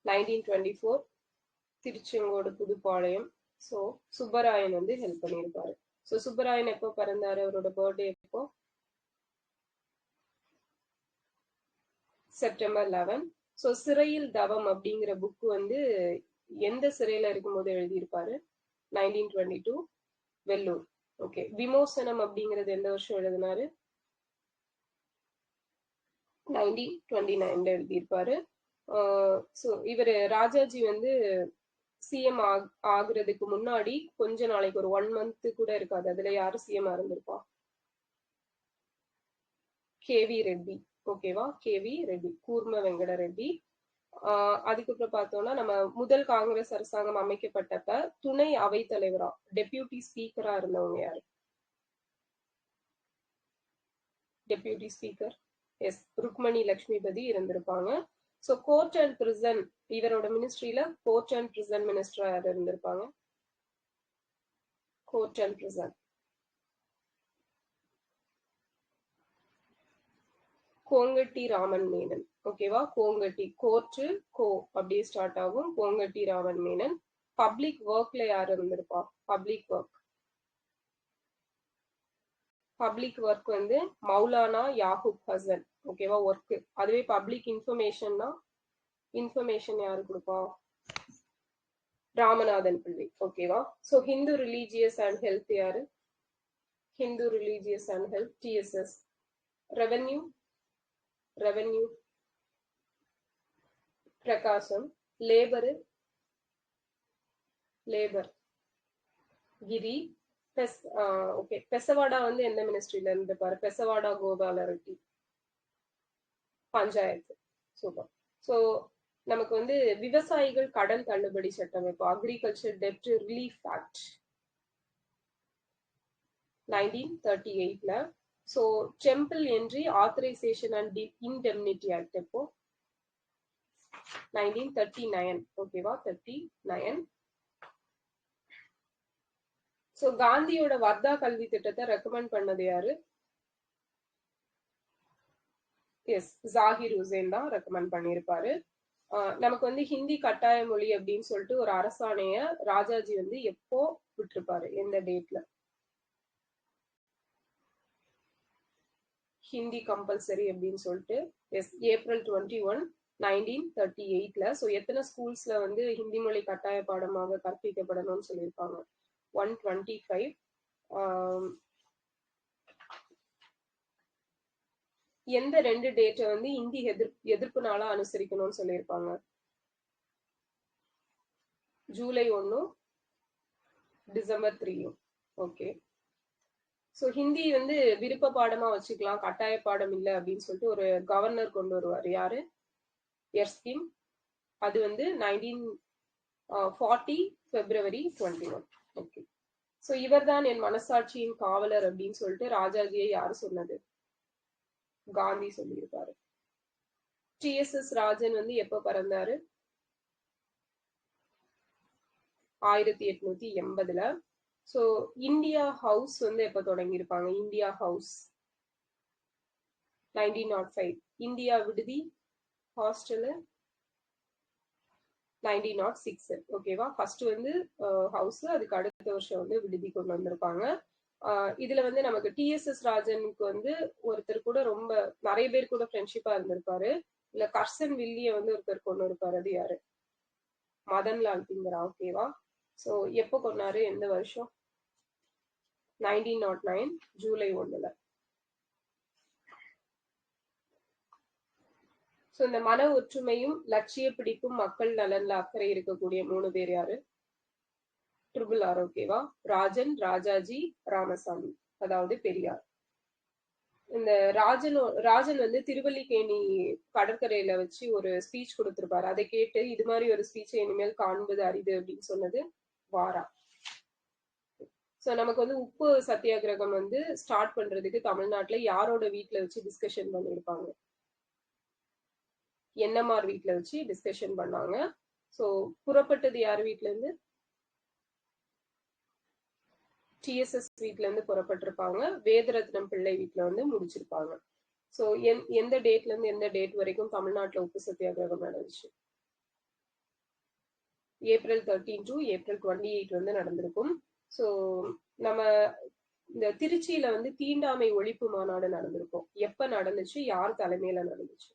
1924. திருச்செங்கோடு புதுப்பாளையம். ஸோ சுப்பராயன் வந்து ஹெல்ப் பண்ணியிருப்பாரு. ஸோ சுப்பராயன் எப்போ பிறந்தாரு? அவரோட பர்த்டே எப்போ? செப்டம்பர் 11. ஸோ சிறையில் தவம் அப்படிங்கிற புக் வந்து எந்த சிறையில இருக்கும்போது எழுதியிருப்பாரு? 1922 வெள்ளூர். ஓகே. விமோசனம் அப்படிங்கிறது எந்த வருஷம் எழுதினாரு? 1929 எழுதியிருப்பாரு. ஸோ இவர் ராஜாஜி வந்து சிஎம் ஆகுறதுக்கு முன்னாடி கொஞ்ச நாளைக்கு ஒரு 1 month கூட இருக்காது, அதுல யாரு சிஎம் இருந்திருப்பா? கேவி ரெட்டி. ஓகேவா? கேவி ரெட்டி, கூர்ம வெங்கட ரெட்டி. அதுக்கப்புறம் பார்த்தோம்னா நம்ம முதல் காங்கிரஸ் அரசாங்கம் அமைக்கப்பட்டப்ப துணை அவைத்தலைவரா டெபியூட்டி ஸ்பீக்கரா இருந்தவங்க யாரு? Deputy speaker S Rukmani Lakshmipathi இருந்திருப்பாங்க. ஸோ கோர்ட் அண்ட் பிரிசன், இவரோட மினிஸ்ட்ரியில கோர்ட் அண்ட் பிரிசன் மினிஸ்டரா யார் இருந்திருப்பாங்க? Court and prison Kongatti Raman Menon. ஓகேவா? கோங்கட்டி, கோர்ட்டு கோ அப்படியே ஸ்டார்ட் ஆகும். கோங்கட்டி ராமன் மேனன். பப்ளிக் ஒர்க்ல யார் இருந்திருப்பா? பப்ளிக் ஒர்க் வந்து மௌலானா யாகூப் ஹசன். ஓகேவா? ஒர்க். அதுவே பப்ளிக் இன்ஃபர்மேஷன்னா இன்ஃபர்மேஷன் யாரு கொடுப்பா? ராமநாதன் பிள்ளை. ஓகேவா? So Hindu religious and health யாரு? Hindu religious and health TSS. Revenue Prakasam. Labour Giri. Okay. Bezawada வந்து எந்த மினிஸ்ட்ரியில இருந்து பாரு? பெசவாடா கோபால ரெட்டி, பஞ்சாயத்து. சூப்பர். ஸோ நமக்கு வந்து விவசாயிகள் கடன் தள்ளுபடி சட்டம் இப்போ அக்ரிகல்ச்சர் டெப்ட் ரிலீஃப் ஆக்ட் 1938ல. So temple entry authorisation and indemnity act எப்போ? 1939. ஓகேவா? 39. ஸோ காந்தியோட வர்தா கல்வி திட்டத்தை ரெக்கமெண்ட் பண்ணது யாரு? எஸ் ஜாகிர் ஹுசேன் தான் ரெக்கமெண்ட் பண்ணியிருப்பாரு. நமக்கு வந்து ஹிந்தி கட்டாய மொழி அப்படின்னு சொல்லிட்டு ஒரு அரசாணைய ராஜாஜி வந்து எப்போ விட்டுருப்பாரு? எந்த டேட்ல? ஹிந்தி கம்பல்சரி அப்படின்னு சொல்லிட்டு எஸ் ஏப்ரல் 21, 1938ல. ஸோ எத்தனை ஸ்கூல்ஸ்ல வந்து ஹிந்தி மொழி கட்டாய பாடமாக கற்பிக்கப்படணும்னு சொல்லியிருப்பாங்க? 125. எந்த 2 டேட்டை வந்து இந்தி எதிர்ப்பு நாளா அனுசரிக்கணும்னு சொல்லியிருப்பாங்க? July 1, December 3. Okay. So Hindi வந்து விருப்ப பாடமா வச்சுக்கலாம், கட்டாய பாடம் இல்லை அப்படின்னு சொல்லிட்டு ஒரு கவர்னர் கொண்டு வருவார். யாரு? எர்ஸ்கின். அது வந்து 1940 February 21. ஓகே. ஸோ இவர் தான் என் மனசாட்சியின் காவலர் அப்படின்னு சொல்லிட்டு ராஜாஜியை யாரு சொன்னது? காந்தி சொல்லியிருப்பாரு. டிஎஸ்எஸ் ராஜன் வந்து எப்ப பிறந்தாரு? 1880ல. ஸோ இந்தியா ஹவுஸ் வந்து எப்ப தொடங்கியிருப்பாங்க? India house 1905. இந்தியா விடுதி ஹாஸ்டலு 1906. ஓகேவா? ஃபர்ஸ்ட் வந்து ஹவுஸ், அதுக்கு அடுத்த வருஷம் வந்து விடுதி கொண்டு வந்திருப்பாங்க. இதுல வந்து நமக்கு டிஎஸ்எஸ் ராஜனுக்கு வந்து ஒருத்தர் கூட ரொம்ப நிறைய பேர் கூட ஃப்ரெண்ட்ஷிப்பா இருந்திருப்பாரு. இல்ல கர்சன் வில்லிய வந்து ஒருத்தர் கொண்டு இருப்பாரு. அது யாரு? மதன்லால் பிங்கரா. ஓகேவா? ஸோ எப்போ கொண்டாரு, எந்த வருஷம்? 1909 ஜூலை 1. ஸோ இந்த மன ஒற்றுமையும் லட்சிய பிடிப்பும் மக்கள் நலன்ல அக்கறை இருக்கக்கூடிய 3 பேர் யாரு? Triple R. ஓகேவா? ராஜன், ராஜாஜி, ராமசாமி, அதாவது பெரியார். இந்த ராஜன் வந்து திருவல்லிக்கேணி கடற்கரையில வச்சு ஒரு ஸ்பீச் கொடுத்திருப்பாரு. அதை கேட்டு இது மாதிரி ஒரு ஸ்பீச்சை இனிமேல் காண்பது அரிது அப்படின்னு சொன்னது வாரா. சோ நமக்கு வந்து உப்பு சத்தியாகிரகம் வந்து ஸ்டார்ட் பண்றதுக்கு தமிழ்நாட்டுல யாரோட வீட்டுல வச்சு டிஸ்கஷன் பண்ணிருப்பாங்க? என்எம்ஆர் வீட்டுல வச்சு டிஸ்கஷன் பண்ணாங்க. சோ புறப்பட்டது யார் வீட்டுல இருந்து? டிஎஸ்எஸ் வீட்டுல இருந்து புறப்பட்டிருப்பாங்க. வேதரத்னம் பிள்ளை வீட்டுல வந்து முடிச்சிருப்பாங்க. சோ எந்த டேட்ல இருந்து எந்த டேட் வரைக்கும் தமிழ்நாட்டுல உப்பு சத்தியாகிரகம் நடந்துச்சு? ஏப்ரல் 13 டு ஏப்ரல் 28 வந்து நடந்திருக்கும். ஸோ நம்ம இந்த திருச்சியில வந்து தீண்டாமை ஒழிப்பு மாநாடு நடந்திருக்கும். எப்ப நடந்துச்சு, யார் தலைமையில நடந்துச்சு,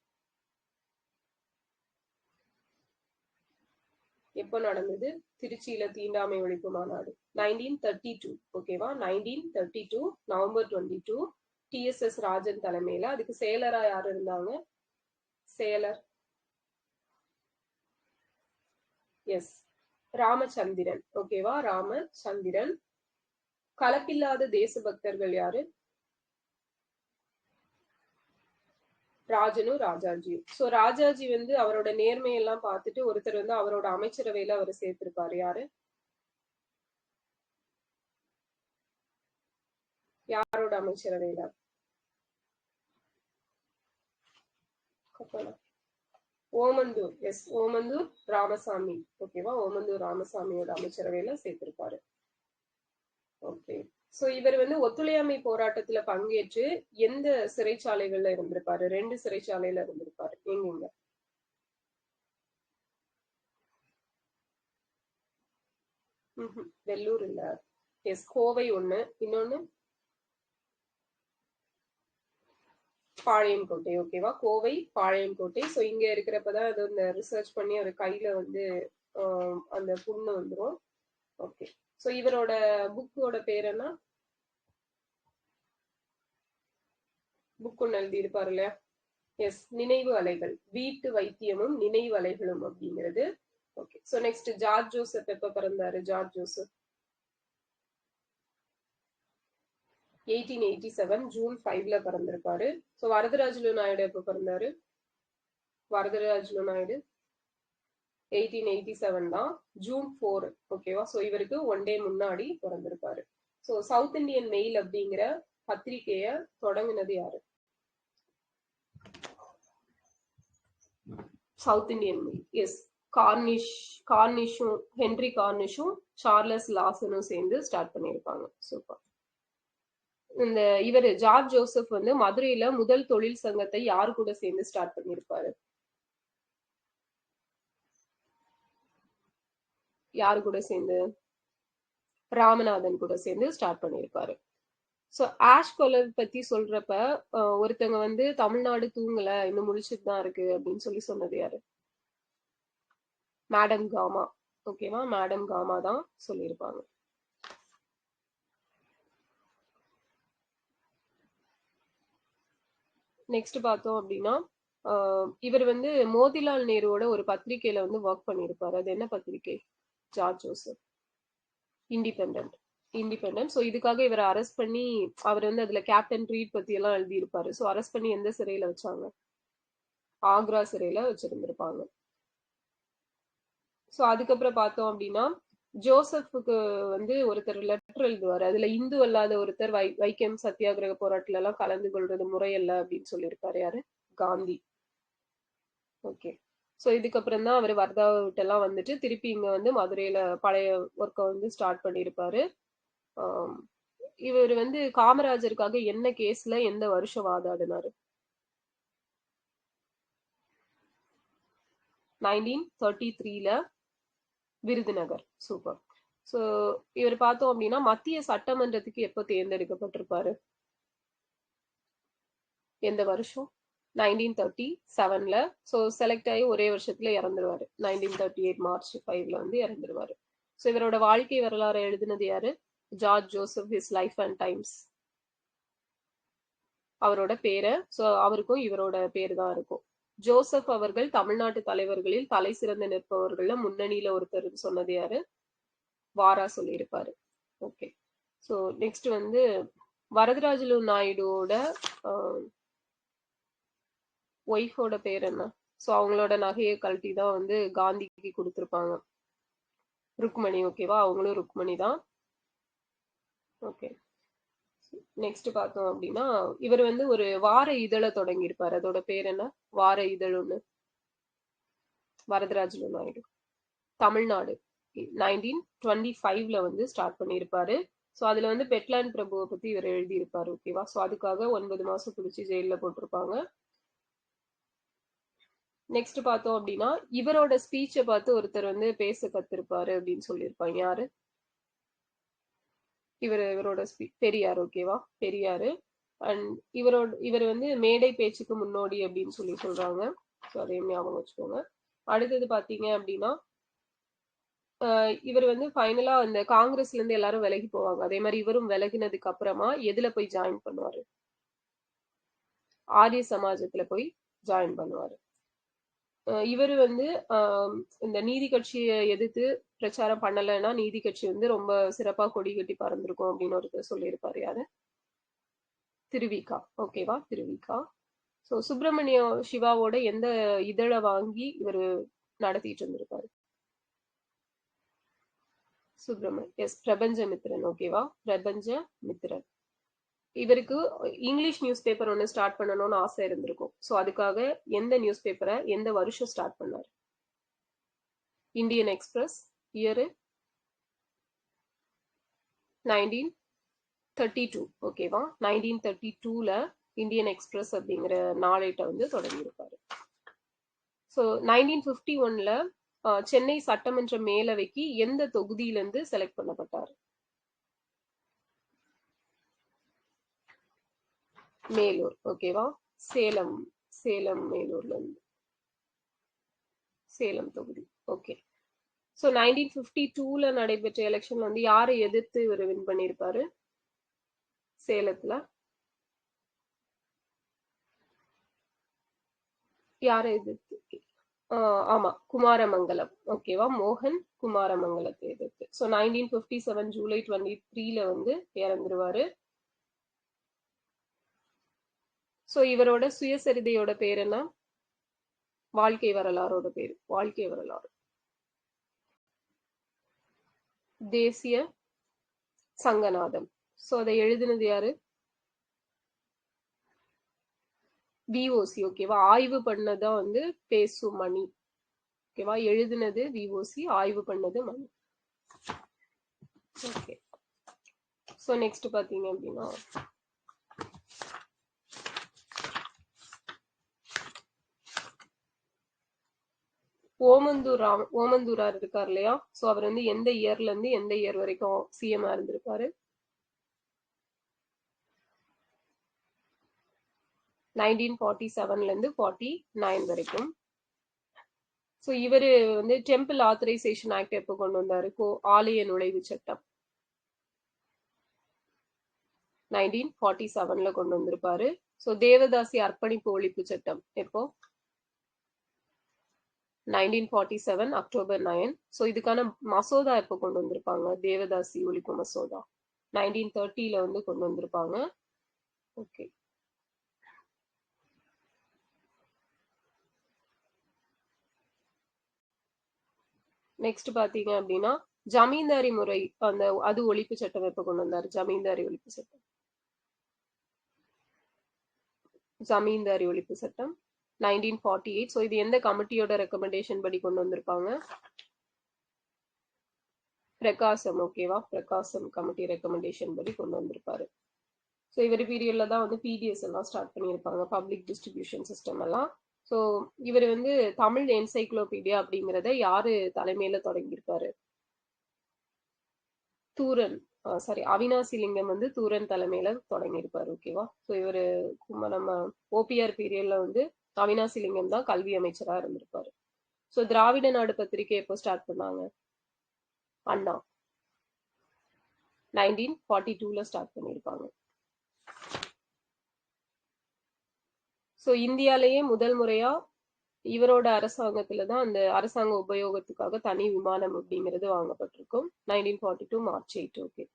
எப்ப நடந்தது திருச்சியில தீண்டாமை ஒழிப்பு மாநாடு? 1932. ஓகேவா? 1932 நவம்பர் 22 டிஎஸ்எஸ் ராஜன் தலைமையில. அதுக்கு செயலரா யார் இருந்தாங்க? செயலர் எஸ் ராமச்சந்திரன். ஓகேவா? ராமச்சந்திரன். கலப்பில்லாத தேசபக்தர்கள் யாரு? ராஜனும் ராஜாஜியும். சோ ராஜாஜி வந்து அவரோட நேர்மையெல்லாம் பார்த்துட்டு ஒருத்தர் வந்து அவரோட அமைச்சரவையில அவர் சேர்த்திருப்பாரு. யாரு? யாரோட அமைச்சரவையில? ஓமந்தூர். எஸ், ஓமந்தூர் ராமசாமி. ஓகேவா? ஓமந்தூர் ராமசாமியோட அமைச்சரவையில சேர்த்திருப்பாரு. ஓகே. சோ இவர் வந்து ஒத்துழையாமை போராட்டத்துல பங்கேற்று எந்த சிறைச்சாலைகள்ல இருந்திருப்பாரு? 2 சிறைச்சாலையில இருந்திருப்பாரு. எங்க? வெள்ளூர் இல்ல. எஸ், கோவை ஒண்ணு, இன்னொன்னு பாளையங்கோட்டை. ஓகேவா? கோவை, பாளையங்கோட்டை. சோ இங்க இருக்கிறப்பதான் அது இந்த ரிசர்ச் பண்ணி ஒரு கையில வந்து அந்த புண்ணு வந்துரும். ஓகே. சோ இவரோட புக்கோட பேர் என்ன? புக் ஒண்ணு எழுதி இருப்பாரு இல்லையா? எஸ், நினைவு அலைகள், வீட்டு வைத்தியமும் நினைவு அலைகளும் அப்படிங்கிறது. Okay. So next George Joseph எப்ப பிறந்தாரு? ஜார்ஜ் ஜோசப் 1887 ஜூன் 5ல பிறந்திருப்பாரு. சோ வரதராஜலு நாயுடு எப்ப பிறந்தாரு? வரதராஜலு நாயுடு 1887 தான், ஜூன் 4. ஓகேவா? சோ இவருக்கு 1 டே முன்னாடி பிறந்திருப்பாரு. சோ சவுத் இந்தியன் மெயில் அப்படிங்கிற பத்திரிகைய தொடங்கினது யாரு? South Indian Mail. எஸ், கார்னிஷும் ஹென்ரி கார்னிஷும் சார்லஸ் லாசனும் சேர்ந்து ஸ்டார்ட் பண்ணியிருப்பாங்க. சூப்பர். இந்த இவரு ஜார்ஜ் ஜோசப் வந்து மதுரையில முதல் தொழில் சங்கத்தை யாரு கூட சேர்ந்து ஸ்டார்ட் பண்ணிருப்பாரு? யாரு கூட சேர்ந்து? ராமநாதன் கூட சேர்ந்து ஸ்டார்ட் பண்ணிருப்பாரு. சோ ஆஷ் கொலர் பத்தி சொல்றப்ப ஒருத்தங்க வந்து தமிழ்நாடு தூங்கல, இன்னும் முடிச்சுட்டு தான் இருக்கு அப்படின்னு சொன்னது யாரு? மேடம் காமா. ஓகேவா? மேடம் காமா தான் சொல்லியிருப்பாங்க. நெக்ஸ்ட் பார்த்தோம் அப்படின்னா இவர் வந்து மோதிலால் நேருவோட ஒரு பத்திரிகையில வந்து ஒர்க் பண்ணியிருப்பாரு. அது என்ன பத்திரிகை? George Joseph. இண்டிபெண்டன்ட். ஸோ இதுக்காக இவரை அரெஸ்ட் பண்ணி அவர் வந்து அதுல கேப்டன் ரீட் பத்தி எல்லாம் எழுதி இருப்பாரு. ஸோ அரெஸ்ட் பண்ணி எந்த சிறையில வச்சாங்க? ஆக்ரா சிறையில வச்சிருந்திருப்பாங்க. ஸோ அதுக்கப்புறம் பார்த்தோம் அப்படின்னா ஜோசப்புக்கு வந்து ஒருத்தர் லெட்டர் எழுதுவாரு. அதுல இந்து அல்லாத ஒருத்தர் வைக்கம் சத்தியாகிரக போராட்டத்துல எல்லாம் கலந்து கொள்றது முறையல்ல அப்படின்னு சொல்லியிருப்பாரு. யாரு? காந்தி. ஓகே. ஸோ இதுக்கப்புறம் தான் அவர் வர்தா விட்டெல்லாம் வந்துட்டு திருப்பி இங்க வந்து மதுரையில பழைய ஒர்க்கை வந்து ஸ்டார்ட் பண்ணியிருப்பாரு. இவர் வந்து காமராஜருக்காக என்ன கேஸ்ல எந்த வருஷம் வாதாடினாரு? 1933ல விருதுநகர். சூப்பர். ஸோ இவர் பார்த்தோம் அப்படின்னா மத்திய சட்டமன்றத்துக்கு எப்போ தேர்ந்தெடுக்கப்பட்டிருப்பாரு? எந்த வருஷம்? 1937ல. ஸோ செலக்ட் ஆகி ஒரே வருஷத்துல இறந்துருவாரு. 1938 மார்ச் 5ல வந்து இறந்துருவாரு. ஸோ இவரோட வாழ்க்கை வரலாறு எழுதினது யாரு? George Joseph, his life and times. அவரோட பேரை, ஸோ அவருக்கும் இவரோட பேரு தான் இருக்கும். ஜோசப் அவர்கள் தமிழ்நாட்டு தலைவர்களில் தலை சிறந்து நிற்பவர்கள்ல முன்னணியில ஒருத்தர் சொன்னது யாரு? வாரா சொல்லியிருப்பாரு. ஓகே. ஸோ நெக்ஸ்ட் வந்து வரதராஜலு நாயுடுவோட ஒய்ஃபோட பேர் என்ன? ஸோ அவங்களோட நகையை கழட்டி தான் வந்து காந்திக்கு கொடுத்துருப்பாங்க. ருக்மணி. ஓகேவா? அவங்களும் ருக்மணி தான். ஓகே. நெக்ஸ்ட் பார்த்தோம் அப்படின்னா இவர் வந்து ஒரு வார இதழை தொடங்கியிருப்பாரு. அதோட பேர் என்ன? வார இதழ்னு. வரதராஜலு நாயுடு. தமிழ்நாடு 1925ல வந்து ஸ்டார்ட் பண்ணியிருப்பாரு. ஸோ அதுல வந்து பெட்லாண்ட் பிரபுவை பத்தி இவர் எழுதியிருப்பாரு. ஓகேவா? ஸோ அதுக்காக 9 மாசம் பிடிச்சி ஜெயில போட்டிருப்பாங்க. நெக்ஸ்ட் பார்த்தோம் அப்படின்னா இவரோட ஸ்பீச்சை பார்த்து ஒருத்தர் வந்து பேச கத்திருப்பாரு அப்படின்னு சொல்லியிருப்பாங்க. யாரு? இவரோட பெரியார். ஓகேவா? பெரியாரு. அண்ட் இவர் வந்து மேடை பேச்சுக்கு முன்னோடி அப்படின்னு சொல்லி சொல்றாங்க. ஸோ அதையும் ஞாபகம் வச்சுக்கோங்க. அடுத்தது பாத்தீங்க அப்படின்னா இவர் வந்து ஃபைனலா அந்த காங்கிரஸ்ல இருந்து எல்லாரும் விலகி போவாங்க. அதே மாதிரி இவரும் விலகினதுக்கு அப்புறமா எதுல போய் ஜாயின் பண்ணுவாரு? ஆரிய சமாஜத்துல போய் ஜாயின் பண்ணுவாரு. இவர் வந்து இந்த நீதி கட்சியை எதிர்த்து பிரச்சாரம் பண்ணலைன்னா நீதி கட்சி வந்து ரொம்ப சிறப்பா கொடி கட்டி பறந்திருக்கும் அப்படின்னு ஒருத்தர் சொல்லியிருப்பாரு. யாரு? திருவிக்கா. ஓகேவா? திருவிக்கா. ஸோ சுப்பிரமணிய சிவாவோட எந்த இதழை வாங்கி இவர் நடத்திட்டு இருந்திருப்பாரு? எஸ், பிரபஞ்சமித்திரன். ஓகேவா? பிரபஞ்சமித்திரன். இவருக்கு இங்கிலீஷ் நியூஸ் பேப்பர் ஒன்று ஸ்டார்ட் பண்ணணும்னு ஆசை இருந்திருக்கும். ஸோ அதுக்காக எந்த நியூஸ் பேப்பரை எந்த வருஷம் ஸ்டார்ட் பண்ணாரு? Indian express. இயரு 1932. ஓகேவா? 1932ல இந்தியன் எக்ஸ்பிரஸ் அப்படிங்கிற நாளேட்டை வந்து தொடங்கியிருப்பாரு. ஸோ 1951ல சென்னை சட்டமன்ற மேலவைக்கு எந்த தொகுதியிலிருந்து செலக்ட் பண்ணப்பட்டார்? மேலூர். ஓகேவா? சேலம். மேலூர்ல இருந்து. சேலம் தொகுதி. ஓகே. ஸோ 1952ல நடைபெற்ற எலெக்ஷன்ல வந்து யாரை எதிர்த்து இவர் வின் பண்ணியிருப்பாரு? சேலத்துல யாரை எதிர்த்து? ஆமா, குமாரமங்கலம். ஓகேவா? மோகன் குமாரமங்கலத்தை எதிர்த்து. ஸோ 1957 ஜூலை 23ல வந்து இறந்துருவாரு. ஸோ இவரோட சுயசரிதையோட பேர் என்ன? வாழ்க்கை வரலாறோட பேர். வாழ்க்கை வரலாறு. தேசிய சங்கநாதம். ஸோ அதை எழுதினது யாரு? விஓசி. ஓகேவா? ஆய்வு பண்ணதான் வந்து பேசும் மணி. ஓகேவா? எழுதினது விஓசி, ஆய்வு பண்ணது மணி. ஓகே. ஸோ நெக்ஸ்ட் பாத்தீங்க அப்படின்னா ஓமந்தூரார் இருக்கார் இல்லையா? ஸோ அவர் வந்து எந்த இயர்ல இருந்து எந்த இயர் வரைக்கும் சிஎம் இருந்திருப்பாரு? 1947ல இருந்து 49 வரைக்கும். ஸோ இவரு வந்து டெம்பிள் ஆத்தரைசேஷன் ஆக்ட் எப்போ கொண்டு வந்தாரு? ஆலய நுழைவு சட்டம் 1947ல கொண்டு வந்திருப்பாரு. ஸோ தேவதாசி அர்ப்பணிப்பு ஒழிப்பு சட்டம் எப்போ? 1947 அக்டோபர் 9. ஸோ இதுக்கான மசோதா எப்போ கொண்டு வந்திருப்பாங்க? தேவதாசி ஒழிப்பு மசோதா 1930ல வந்து கொண்டு வந்திருப்பாங்க. ஓகே. நெக்ஸ்ட் பாத்தீங்க அப்படின்னா ஜமீன்தாரி முறை அது ஒழிப்பு சட்டம் எப்ப கொண்டு வந்தாரு? ஜமீன்தாரி ஒழிப்பு சட்டம். ஜமீன்தாரி ஒழிப்பு சட்டம் 1948. ஸோ இது எந்த கமிட்டியோட ரெக்கமெண்டேஷன் படி கொண்டு வந்திருப்பாங்க? பிரகாசம். ஓகேவா? பிரகாசம் கமிட்டி ரெக்கமெண்டேஷன் படி கொண்டு வந்திருப்பாரு. ஸோ இவர் பீரியட்ல தான் வந்து பிடிஎஸ் எல்லாம் ஸ்டார்ட் பண்ணியிருப்பாங்க, பப்ளிக் டிஸ்ட்ரிபியூஷன் சிஸ்டம் எல்லாம். ஸோ இவர் வந்து தமிழ் என்சைக்ளோபீடியா அப்படிங்கிறத யாரு தலைமையில தொடங்கியிருப்பாரு? தூரன் சாரி அவினாசிலிங்கம் வந்து தூரன் தலைமையில தொடங்கியிருப்பாரு. ஓகேவா? ஸோ இவரு நம்ம ஓபிஆர் பீரியட்ல வந்து அவினாசிலிங்கம் தான் கல்வி அமைச்சரா இருந்திருப்பாரு. ஸோ திராவிட நாடு பத்திரிகை எப்போ ஸ்டார்ட் பண்ணாங்க? அண்ணா 1942ல ஸ்டார்ட் பண்ணியிருப்பாங்க. ஸோ இந்தியாலேயே முதல் முறையா இவரோட அரசாங்கத்துல தான் அந்த அரசாங்க உபயோகத்துக்காக தனி விமானம் அப்படிங்கிறது வாங்கப்பட்டிருக்கும். 1942 மார்ச் 8. ஓகே.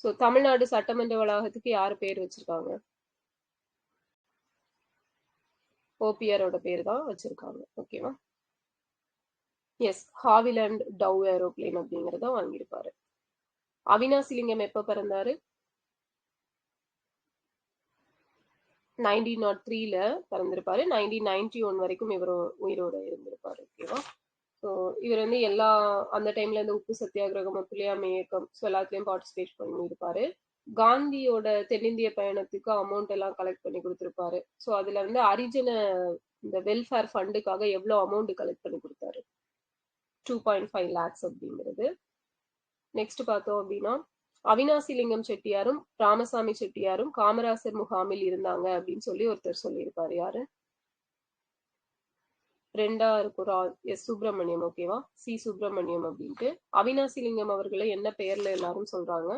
ஸோ தமிழ்நாடு சட்டமன்ற வளாகத்துக்கு யார் பேர் வச்சிருக்காங்க? ஓபிஆரோட பேர் தான் வச்சிருக்காங்க. ஓகேவா? எஸ், ஹாவிலாண்ட் டவ் ஏரோப்ளேன் அப்படிங்கிறத வாங்கியிருப்பாரு. அவினாசிலிங்கம் எப்ப பிறந்தாரு? 1903ல பிறந்திருப்பாரு. 1991 வரைக்கும் இவர் உயிரோட இருந்திருப்பாரு. ஓகேவா? ஸோ இவர் வந்து எல்லா அந்த டைம்ல இந்த உப்பு சத்தியாகிரகம், ஒத்துழையாமை இயக்கம், ஸோ எல்லாத்துலயும் பார்ட்டிசிபேட் பண்ணியிருப்பாரு. காந்தியோட தென்னிந்திய பயணத்துக்கு அமௌண்ட் எல்லாம் கலெக்ட் பண்ணி கொடுத்திருப்பாரு. ஸோ அதுல வந்து அரிஜன இந்த வெல்ஃபேர் ஃபண்டுக்காக எவ்வளவு அமௌண்ட் கலெக்ட் பண்ணி கொடுத்தாரு? 2.5 lakhs அப்படிங்கிறது. நெக்ஸ்ட் பார்த்தோம் அப்படின்னா அவினாசிலிங்கம் செட்டியாரும் ராமசாமி செட்டியாரும் காமராசர் முகாமில் இருந்தாங்க அப்படின்னு சொல்லி ஒருத்தர் சொல்லியிருப்பாரு. யாரு? ரெண்டா இருக்கும். எஸ் சுப்பிரமணியம். ஓகேவா? சி சுப்பிரமணியம் அப்படின்ட்டு. அவினாசிலிங்கம் அவர்களை என்ன பெயர்ல எல்லாரும் சொல்றாங்க?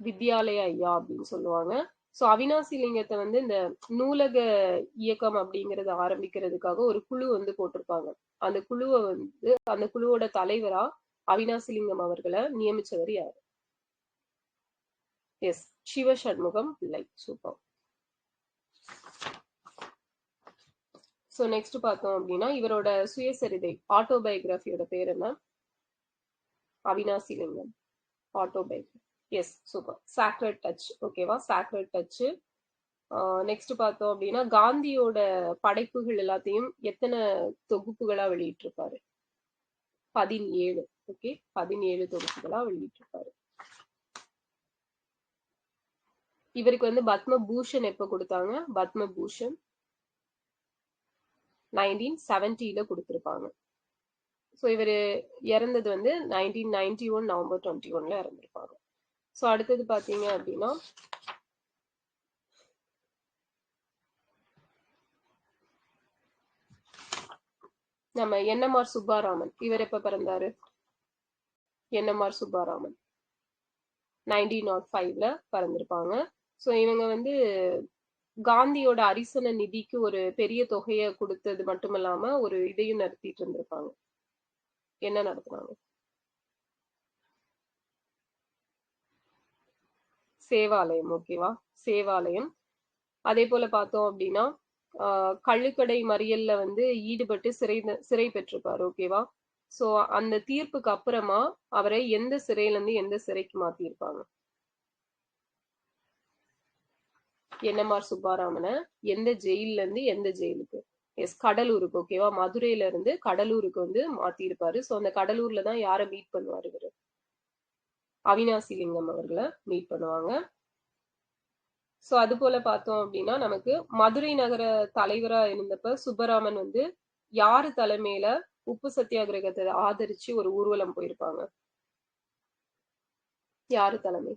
வித்யாலய ஐயா அப்படின்னு சொல்லுவாங்க. ஸோ அவினாசிலிங்கத்தை வந்து இந்த நூலக இயக்கம் அப்படிங்கறத ஆரம்பிக்கிறதுக்காக ஒரு குழு வந்து போட்டிருப்பாங்க. அந்த குழுவை வந்து அந்த குழுவோட தலைவரா அவினாசிலிங்கம் அவர்களை நியமிச்சவர் யாரு? எஸ், சிவசண்முகம் பிள்ளை. சூப்பர். ஸோ நெக்ஸ்ட் பார்த்தோம் அப்படின்னா இவரோட சுயசரிதை ஆட்டோபயோகிராஃபியோட பேர் என்ன? Avinashilingam autobiography. Yes, super. Sacred touch. ஓகேவா? Sacred touch. நெக்ஸ்ட் பார்த்தோம் அப்படின்னா காந்தியோட படைப்புகள் எல்லாத்தையும் எத்தனை தொகுப்புகளா வெளியிட்டிருப்பாரு? 17. ஓகே, 17 தொகுப்புகளா வெளியிட்டிருப்பாரு. இவருக்கு வந்து பத்ம பூஷன் எப்ப கொடுத்தாங்க? பத்ம பூஷன் 1970ல கொடுத்திருப்பாங்க. ஸோ இவர் இறந்தது வந்து 1991 நவம்பர் 21ல இறந்திருப்பாங்க. ஸோ அடுத்தது பாத்தீங்க அப்படின்னா நம்ம என்எம்ஆர் சுப்பாராமன். இவர் எப்ப பிறந்தாரு? என்எம்ஆர் சுப்பாராமன் 1905ல பிறந்திருப்பாங்க. ஸோ இவங்க வந்து காந்தியோட அரிசன நிதிக்கு ஒரு பெரிய தொகையை கொடுத்தது மட்டும் இல்லாம ஒரு இதையும் நடத்திட்டு இருந்திருப்பாங்க. என்ன நடத்துனாங்க? சேவாலயம். ஓகேவா? சேவாலயம். அதே போல பார்த்தோம் அப்படின்னா கள்ளுக்கடை மறியல்ல வந்து ஈடுபட்டு சிறை பெற்றிருப்பாரு. ஓகேவா? சோ அந்த தீர்ப்புக்கு அப்புறமா அவரை எந்த சிறையில இருந்து எந்த சிறைக்கு மாத்திருப்பாங்க? என்எம்ஆர் சுப்பாராமனை எந்த ஜெயில இருந்து எந்த ஜெயிலுக்கு? எஸ், கடலூருக்கு. ஓகேவா? மதுரையில இருந்து கடலூருக்கு வந்து மாத்திருப்பாரு. சோ அந்த கடலூர்ல தான் யாரை மீட் பண்ணுவாரு இவரு? அவினாசிலிங்கம் அவர்களை மீட் பண்ணுவாங்க. சோ அது போல பார்த்தோம் அப்படின்னா நமக்கு மதுரை நகர தலைவரா இருந்தப்ப சுப்பராமன் வந்து யாரு தலைமையில உப்பு சத்தியாகிரகத்தை ஆதரிச்சு ஒரு ஊர்வலம் போயிருப்பாங்க? யாரு தலைமை?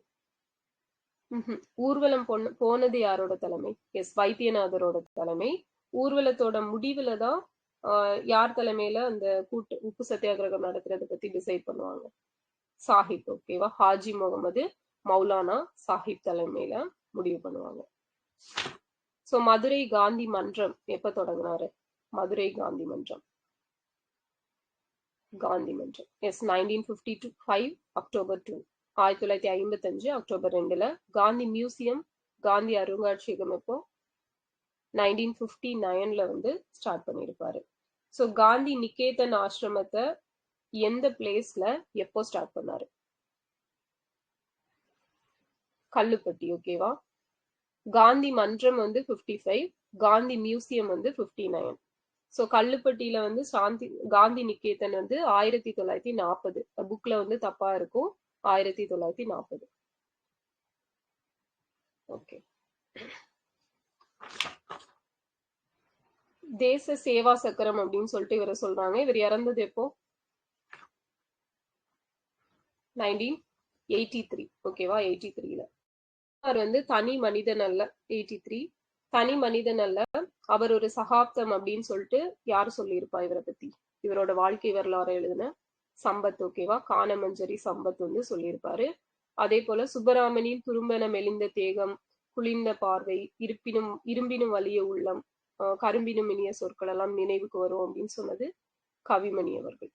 ஊர்வலம் போனது யாரோட தலைமை? எஸ், வைத்தியநாதரோட தலைமை. ஊர்வலத்தோட முடிவுல தான் யார் தலைமையில அந்த உப்பு சத்தியாகிரகம் நடத்துறத பத்தி டிசைட் பண்ணுவாங்க? சாஹிப். ஓகேவா? ஹாஜி முகமது மௌலானா சாஹிப் தலைமையில முடிவு பண்ணுவாங்க. சோ மதுரை காந்தி மன்றம் எப்ப தொடங்கினாரு? Madurai Gandhi Mandram yes 1955 October 2. 1955 October 2ல. காந்தி மியூசியம், காந்தி அருங்காட்சியகம் எப்போ? 1959ல வந்து ஸ்டார்ட் பண்ணிருப்பாரு. சோ காந்தி நிகேதன் ஆசிரமத்தை எந்த பிளேஸ்ல எப்போ ஸ்டார்ட் பண்ணாரு? கல்லுப்பட்டி. ஓகேவா? காந்தி மன்றம் வந்து 55, காந்தி மியூசியம் வந்து 59. சோ கல்லுப்பட்டியில வந்து காந்தி நிகேதன் வந்து 1940. புக்ல வந்து தப்பா இருக்கும். 1940. ஓகே. தேச சேவா சக்கரம் அப்படின்னு சொல்லிட்டு இவரை சொல்றாங்க. இவர் இறந்தது எப்போ? 1983. ஓகேவா? 83ல. அவர் வந்து தனி மனிதன் அல்ல. 83 தனி மனிதன் அல்ல, அவர் ஒரு சகாப்தம் அப்படின்னு சொல்லிட்டு யார் சொல்லியிருப்பா இவரை பத்தி? இவரோட வாழ்க்கை வரலாறு எழுதின சம்பத். ஓகேவா? கானமஞ்சரி சம்பத் வந்து சொல்லியிருப்பாரு. அதே போல சுப்பராமனின் துரும்பென மெலிந்த தேகம், குளிர்ந்த பார்வை, இரும்பினும் வலிய உள்ளம், கரும்பினும் இனிய சொற்கள் எல்லாம் நினைவுக்கு வரும் அப்படின்னு சொன்னது கவிமணி அவர்கள்.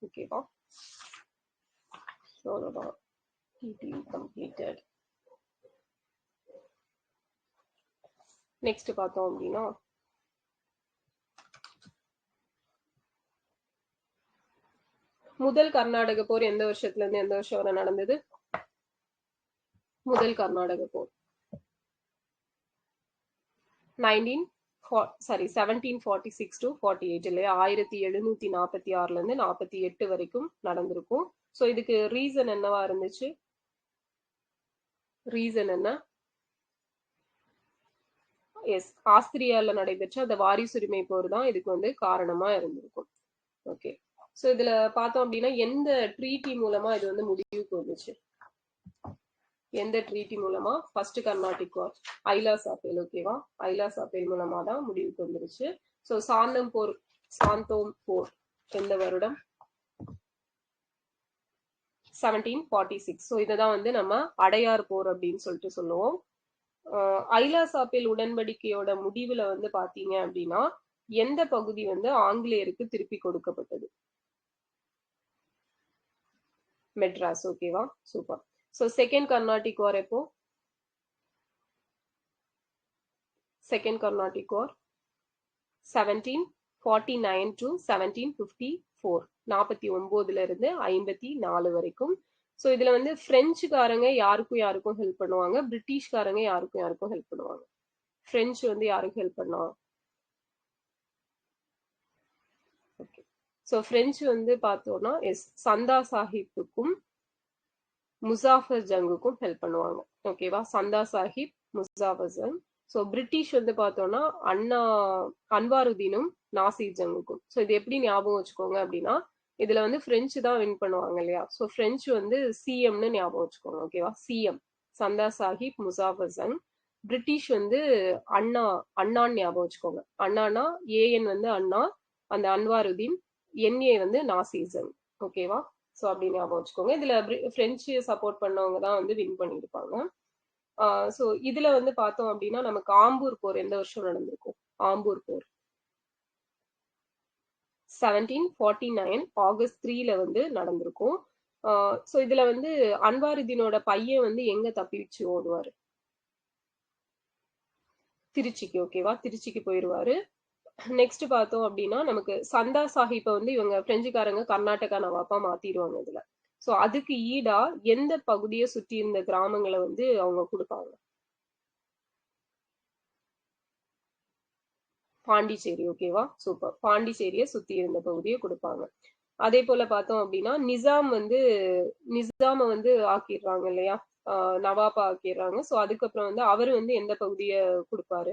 ஓகேவா? கம்ப்ளீட்டட். நெக்ஸ்ட் பார்த்தோம் அப்படின்னா முதல் கர்நாடக போர் எந்த வருஷத்துல இருந்து எந்த வருஷம் வரை நடந்தது? முதல் கர்நாடக போர் 1746 to 48 இல்லையா? 1746ல இருந்து 48 வரைக்கும் நடந்திருக்கும். சோ இதுக்கு ரீசன் என்னவா இருந்துச்சு? ரீசன் என்ன? எஸ், ஆஸ்திரியால நடைபெற்ற அந்த வாரிசுரிமை போர் தான் இதுக்கு வந்து காரணமா இருந்திருக்கும். ஓகே, சோ இதுல பார்த்தோம் அப்படின்னா எந்த ட்ரீட்டி மூலமா இது வந்து முடிவுக்கு வந்துச்சு? எந்த ட்ரீட்டி மூலமா? ஃபர்ஸ்ட் கர்நாடிக் வார், ஐலாஸ் ஆப்பேல். ஓகேவா? ஐலாஸ் ஆப்பேல் மூலமா தான் முடிவுக்கு வந்துருச்சு. சோ சாந்தோம் போர் எந்த வருடம்? 1746. ஸோ இதைதான் வந்து நம்ம அடையார் போர் அப்படின்னு சொல்லிட்டு சொல்லுவோம். ஐலாஸ் ஆப்பேல் உடன்படிக்கையோட முடிவுல வந்து பாத்தீங்க அப்படின்னா எந்த பகுதி வந்து ஆங்கிலேயருக்கு திருப்பி கொடுக்கப்பட்டது? மெட்ராஸ். ஓகேவா? சூப்பர். சோ செகண்ட் கர்நாடிக் வார் எப்போ? Second Carnatic war 1749 to 1754. 49ல இருந்து 54 வரைக்கும். சோ இதுல வந்து பிரெஞ்சுக்காரங்க யாருக்கும் ஹெல்ப் பண்ணுவாங்க, பிரிட்டிஷ்காரங்க யாருக்கும் ஹெல்ப் பண்ணுவாங்க. பிரெஞ்சு வந்து யாருக்கு ஹெல்ப் பண்ணுவாங்க? ஓகே, சோ பிரெஞ்சு வந்து பார்த்தோம்னா எஸ், சந்தா சாஹிப்புக்கும் முசாஃபர் ஜங்குக்கும் ஹெல்ப் பண்ணுவாங்க. ஓகேவா? சந்தா சாஹிப், முசாஃபர் ஜங். ஸோ பிரிட்டிஷ் வந்து பார்த்தோம்னா அன்வாருதீனும் நாசிர் ஜங்குக்கும். ஸோ இது எப்படி ஞாபகம் வச்சுக்கோங்க அப்படின்னா இதுல வந்து பிரெஞ்சு தான் வின் பண்ணுவாங்க இல்லையா? ஸோ பிரெஞ்சு வந்து சிஎம்னு ஞாபகம் வச்சுக்கோங்க. ஓகேவா? சிஎம் சந்தா சாஹிப், முசாஃபர் ஜங். பிரிட்டிஷ் வந்து அண்ணான்னு ஞாபகம் வச்சுக்கோங்க. அண்ணானா ஏஎன் வந்து அண்ணா, அந்த அன்வாருதீன், என்ஏ வந்து நாசிர் ஜங். ஓகேவா? ஸோ அப்படி ஞாபகம் வச்சுக்கோங்க. இதுல பிரெஞ்சு சப்போர்ட் பண்ணவங்க தான் வந்து வின் பண்ணியிருப்பாங்க. ஸோ இதுல வந்து பார்த்தோம் அப்படின்னா நமக்கு ஆம்பூர் போர் எந்த வருஷம் நடந்திருக்கும்? ஆம்பூர் போர் 1749 ஆகஸ்ட் 3ல வந்து நடந்திருக்கும். ஸோ இதுல வந்து அன்வாருதீனோட பையன் வந்து எங்க தப்பிச்சு ஓடுவாரு? திருச்சிக்கு. ஓகேவா? திருச்சிக்கு போயிருவாரு. நெக்ஸ்ட் பார்த்தோம் அப்படின்னா நமக்கு சந்தா சாஹிப்பை வந்து இவங்க பிரெஞ்சுக்காரங்க கர்நாடகா நவாப்பா மாத்திடுவாங்க இதுல. சோ அதுக்கு ஈடா எந்த பகுதியை சுற்றி இருந்த கிராமங்களை வந்து அவங்க கொடுப்பாங்க? பாண்டிச்சேரி. ஓகேவா? சூப்பர். பாண்டிச்சேரியை சுத்தி இருந்த பகுதியை கொடுப்பாங்க. அதே போல பார்த்தோம் அப்படின்னா நிசாம வந்து ஆக்கிடுறாங்க இல்லையா? நவாப்பா ஆக்கிடுறாங்க. சோ அதுக்கப்புறம் வந்து அவரு வந்து எந்த பகுதியை கொடுப்பாரு?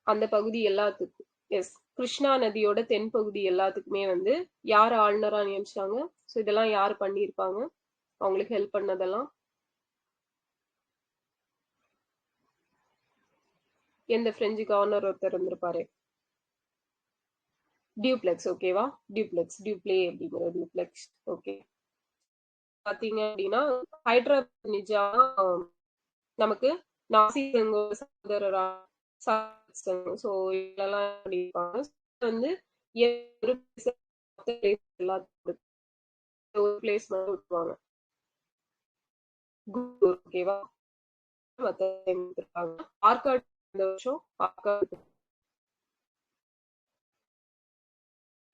அந்த பகுதி எல்லாத்துக்கும். எஸ், கிருஷ்ணா நதியோட தென்பகுதி எல்லாத்துக்குமே வந்து யார் ஆளுநரா நியமிச்சாங்க? ஸோ இதெல்லாம் யார் பண்ணியிருப்பாங்க அவங்களுக்கு ஹெல்ப் பண்ணதெல்லாம்? எந்த பிரெஞ்சு கவர்னர் ஒருத்தர் இருந்திருப்பாரு? டியூப்ளெக்ஸ். ஓகேவா? டியூப்ளே அப்படிங்கிற டியூப்ளெக்ஸ். ஓகே, பாத்தீங்க அப்படின்னா ஹைதராபாத் நிஜாம் நமக்கு நாசிர் சகோதரரா ஸோ இதெல்லாம் பண்ணியிருப்பாங்க. வந்து ஒரு பிளேஸ் மட்டும் விட்டுருவாங்க. ஓகேவா? ஆற்காடு இந்த வருஷம் ஆற்காடு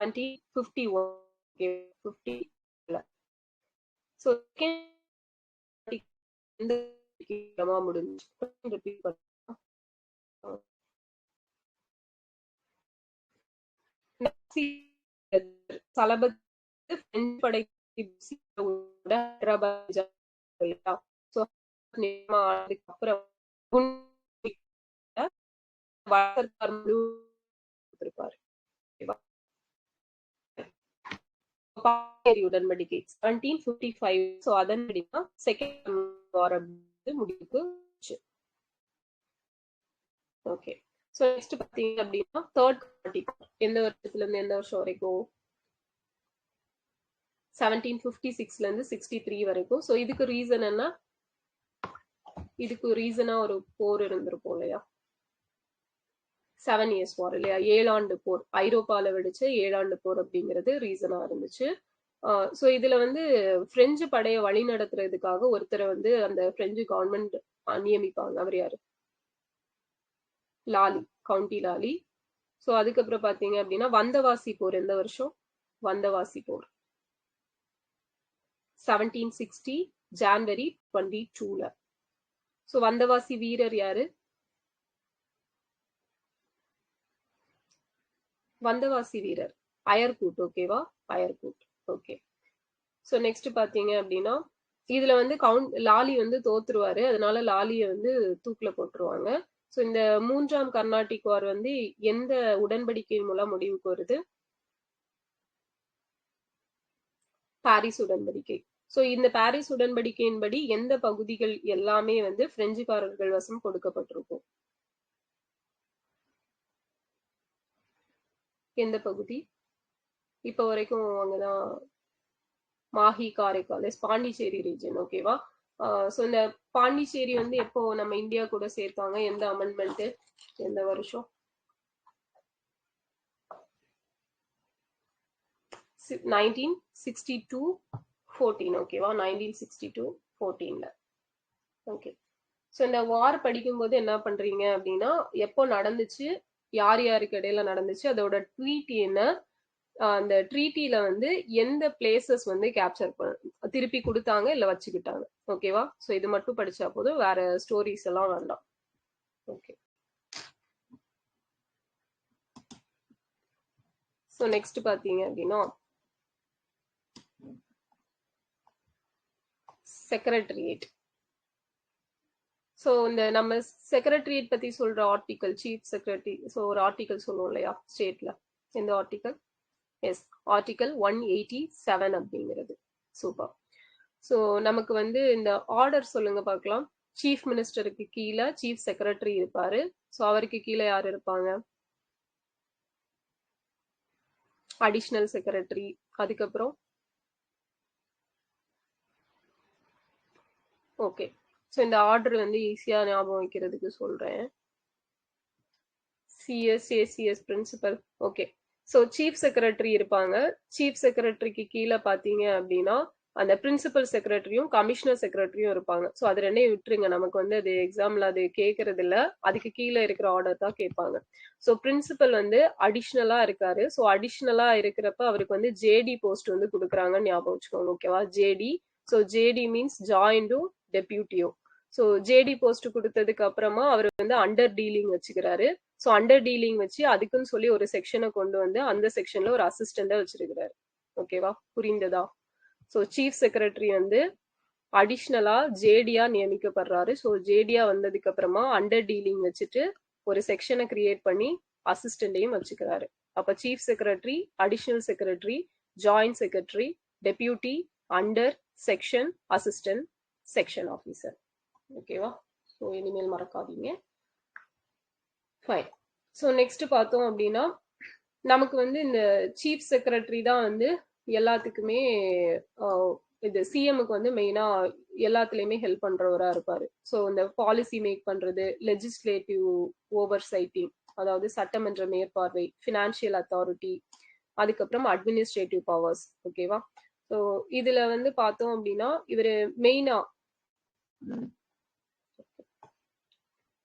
2051. ஸோ முடிஞ்சு தளபதி படை ஆனதுக்கு அப்புறம் கொடுத்திருப்பாரு. உடன்படிக்கை 1755. ஸோ அதன்படிதான் செகண்ட் வார் முடிவுக்கு. ஓகே. ஸோ நெக்ஸ்ட் பாத்தீங்க அப்படின்னா தேர்ட் கமிட்டி எந்த வருஷத்துல இருந்து எந்த வருஷம் வரைக்கும்? 1756ல இருந்து 63 வரைக்கும். ஸோ இதுக்கு ரீசன் என்ன? இதுக்கு ரீசனா ஒரு போர் இருந்திருக்கும் இல்லையா? 7 years வார் இல்லையா? 7 ஆண்டு போர், ஐரோப்பால வெடிச்ச 7 ஆண்டு போர் அப்படிங்கிறது ரீசனா இருந்துச்சு. ஸோ இதுல வந்து பிரெஞ்சு படையை வழி நடத்துறதுக்காக ஒருத்தரை வந்து அந்த பிரெஞ்சு கவர்மெண்ட் நியமிப்பாங்க. அவர் யாரு? லாலி, கவுண்டி லாலி. ஸோ அதுக்கப்புறம் பாத்தீங்க அப்படின்னா வந்தவாசி போர் எந்த வருஷம்? வந்தவாசி போர் 1760 ஜான்வரி 22ல. ஸோ வந்தவாசி வீரர் யாரு? வந்தவாசி வீரர் அயர்கூட். ஓகேவா? அயர்கூட். ஓகே. ஸோ நெக்ஸ்ட் பாத்தீங்க அப்படின்னா இதுல வந்து லாலி வந்து தோத்துருவாரு. அதனால லாலியை வந்து தூக்குல போட்டுருவாங்க. ஸோ இந்த மூன்றாம் கர்நாடிக் வார் வந்து எந்த உடன்படிக்கையின் மூலம் முடிவுக்கு வருது? பாரிஸ் உடன்படிக்கை. ஸோ இந்த பாரிஸ் உடன்படிக்கையின்படி எந்த பகுதிகள் எல்லாமே வந்து பிரெஞ்சுக்காரர்கள் வசம் கொடுக்கப்பட்டிருக்கும்? எந்த பகுதி? இப்ப வரைக்கும் அங்கதான் மாஹி, காரைக்கால், பாண்டிச்சேரி ரீஜன். ஓகேவா? ஸோ இந்த பாண்டிச்சேரி வந்து எப்போ நம்ம இந்தியா கூட சேர்த்தாங்க? எந்த அமெண்ட்மெண்ட்? எந்த வருஷம்? 1962-14. ஓகேவா? 1962-14ல. ஓகே. ஸோ இந்த வார் படிக்கும்போது என்ன பண்றீங்க அப்படின்னா எப்போ நடந்துச்சு, யார் யாருக்கு இடையில நடந்துச்சு, அதோட ட்ரீட்டி என்ன, அந்த ட்ரீட்டில வந்து எந்த பிளேசஸ் வந்து கேப்சர் திருப்பி கொடுத்தாங்க இல்ல வச்சுக்கிட்டாங்க. ஓகேவா? ஸோ இது மட்டும் படிச்சா போதும், வேற ஸ்டோரிஸ் எல்லாம் வேண்டாம். ஓகே. ஸோ நெக்ஸ்ட் பாத்தீங்க அப்படின்னா செக்ரட்டரியேட். ஸோ இந்த நம்ம செக்ரட்டரியேட் பத்தி சொல்ற ஆர்டிகல், சீஃப் செக்ரட்டரி. ஸோ ஒரு ஆர்டிகல் சொல்லுவோம் இல்லையா ஸ்டேட்ல? எந்த ஆர்டிகல்? எஸ், ஆர்டிகல் 187 அப்படிங்கிறது. சூப்பர். ஸோ நமக்கு வந்து இந்த ஆர்டர் சொல்லுங்க பார்க்கலாம். சீஃப் மினிஸ்டருக்கு கீழே சீஃப் செக்ரட்டரி இருப்பாரு. ஸோ அவருக்கு கீழே யார் இருப்பாங்க? Additional secretary. அதுக்கப்புறம் ஓகே. ஸோ இந்த ஆர்டர் வந்து ஈஸியா ஞாபகம் வைக்கிறதுக்கு சொல்றேன். CS principal. Okay. So chief secretary இருப்பாங்க. சீஃப் செக்ரட்டரிக்கு கீழே பாத்தீங்க அப்படின்னா அந்த பிரின்சிபல் செக்ரட்டரியும் கமிஷனர் செக்ரட்டரியும் இருப்பாங்க. ஸோ அது ரெண்டையும் விட்டுருங்க, நமக்கு வந்து அது எக்ஸாம்ல அது கேட்கறது இல்ல. அதுக்கு கீழே இருக்கிற ஆர்டர் தான் கேட்பாங்க. ஸோ பிரின்சிபல் வந்து அடிஷ்னலா இருக்காரு. ஸோ அடிஷ்னலா இருக்கிறப்ப அவருக்கு வந்து ஜேடி போஸ்ட் வந்து கொடுக்குறாங்கன்னு ஞாபகம் வச்சுக்கோங்க. ஓகேவா? JD. So JD means joint டெபியூட்டியோ. ஸோ ஜேடி போஸ்ட் கொடுத்ததுக்கு அப்புறமா அவர் வந்து அண்டர் டீலிங் வச்சுக்கிறாரு. ஸோ அண்டர் டீலிங் வச்சு அதுக்குன்னு சொல்லி ஒரு செக்ஷனை கொண்டு வந்து அந்த செக்ஷன்ல ஒரு அசிஸ்டண்டா வச்சிருக்கிறாரு. ஓகேவா? புரிந்ததா? ஸோ சீஃப் செக்ரட்டரி வந்து அடிஷ்னலா ஜேடியா நியமிக்கப்படுறாரு. ஸோ ஜேடியா வந்ததுக்கு அப்புறமா அண்டர் டீலிங் வச்சுட்டு ஒரு செக்ஷனை கிரியேட் பண்ணி அசிஸ்டண்டையும் வச்சுக்கிறாரு. அப்ப chief secretary, additional secretary, joint secretary, deputy, under, section, assistant, section officer. ஓகேவா? ஸோ இனிமேல் மறக்காதீங்க. ஃபைன். ஸோ நெக்ஸ்ட் பார்த்தோம் அப்படின்னா நமக்கு வந்து இந்த சீஃப் செக்ரட்டரி தான் வந்து எல்லாத்துக்குமே இது சிஎம்முக்கு வந்து மெயினா எல்லாத்துலயுமே ஹெல்ப் பண்றவரா இருப்பாரு. ஸோ இந்த பாலிசி மேக் பண்றது, லெஜிஸ்லேட்டிவ் ஓவர் சைட்டிங், அதாவது சட்டமன்ற மேற்பார்வை, ஃபினான்ஷியல் அத்தாரிட்டி, அதுக்கப்புறம் அட்மினிஸ்ட்ரேட்டிவ் பவர்ஸ். ஓகேவா? ஸோ இதுல வந்து பார்த்தோம் அப்படின்னா இவரு மெயினா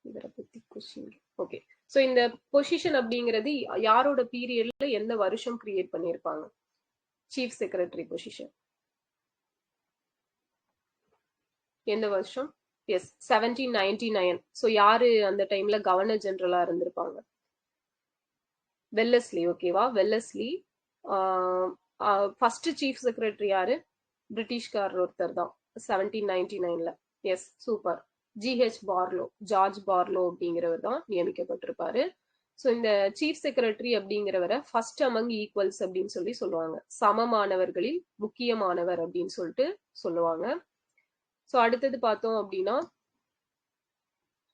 இவரை பத்தி கொஸ்டின். ஓகே. ஸோ இந்த பொசிஷன் அப்படிங்கிறது யாரோட பீரியட்ல எந்த வருஷம் கிரியேட் பண்ணியிருப்பாங்க? சீஃப் செக்ரட்டரி பொசிஷன் எந்த வருஷம்? எஸ், 1799. ஸோ யாரு அந்த டைம்ல கவர்னர் ஜெனரலா இருந்திருப்பாங்க? வெல்லஸ்லி. ஓகேவா? வெல்லஸ்லி. ஃபர்ஸ்ட் சீஃப் செக்ரட்டரி யாரு? பிரிட்டிஷ்காரர் ஒருத்தர் தான் 1799ல. Yes, super. GH Barlow, George Barlow அப்படிங்கிறவர் தான் நியமிக்கப்பட்டிருப்பாரு. ஸோ இந்த சீஃப் செக்ரட்டரி அப்படிங்கிறவரை ஃபர்ஸ்ட் அமங் ஈக்குவல்ஸ் அப்படின்னு சொல்லி சொல்லுவாங்க. சமமானவர்களில் முக்கியமானவர் அப்படின்னு சொல்லிட்டு சொல்லுவாங்க. ஸோ அடுத்தது பார்த்தோம் அப்படின்னா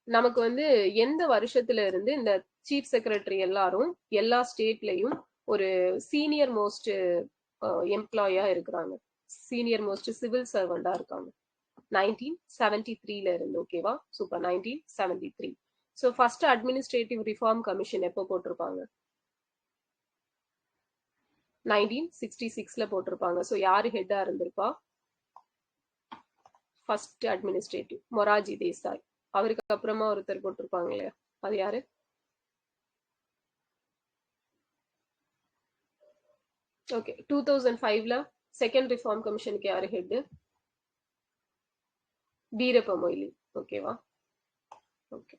நமக்கு வந்து எந்த வருஷத்துல இருந்து இந்த சீஃப் செக்ரட்டரி எல்லாரும் எல்லா ஸ்டேட்லயும் ஒரு சீனியர் மோஸ்ட் எம்ப்ளாயா இருக்கிறாங்க, சீனியர் மோஸ்ட் சிவில் சர்வெண்டா இருக்காங்க. 1973ல இருந்து. ஓகேவா, super. 1973. So first administrative reform commission எப்போ போட்டிருப்பாங்க? 1966ல போட்டிருப்பாங்க. ஸோ யாரு ஹெட்டா இருந்திருப்பா? First administrative Morarji Desai. அவருக்கு அப்புறமா ஒருத்தர் போட்டிருப்பாங்க இல்லையா, அது யாரு? ஓகே, 2005ல செகண்ட் ரிஃபார்ம் கமிஷனுக்கு யாரு ஹெட்? வீரப்ப மொய்லி. ஓகேவா, ஓகே.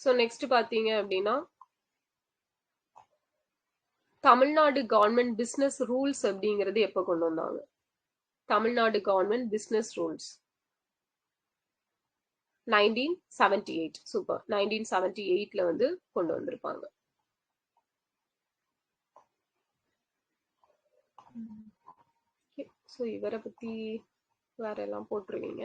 ஸோ நெக்ஸ்ட் பாத்தீங்க அப்படின்னா தமிழ்நாடு கவர்மெண்ட் பிசினஸ் ரூல்ஸ் அப்படிங்கிறது எப்போ கொண்டு வந்தாங்க? Tamil Nadu government business rules 1978. Super, 1978ல வந்து கொண்டு வந்திருப்பாங்க. ஸோ இவரை பத்தி வேற எல்லாம் போட்டுருவீங்க.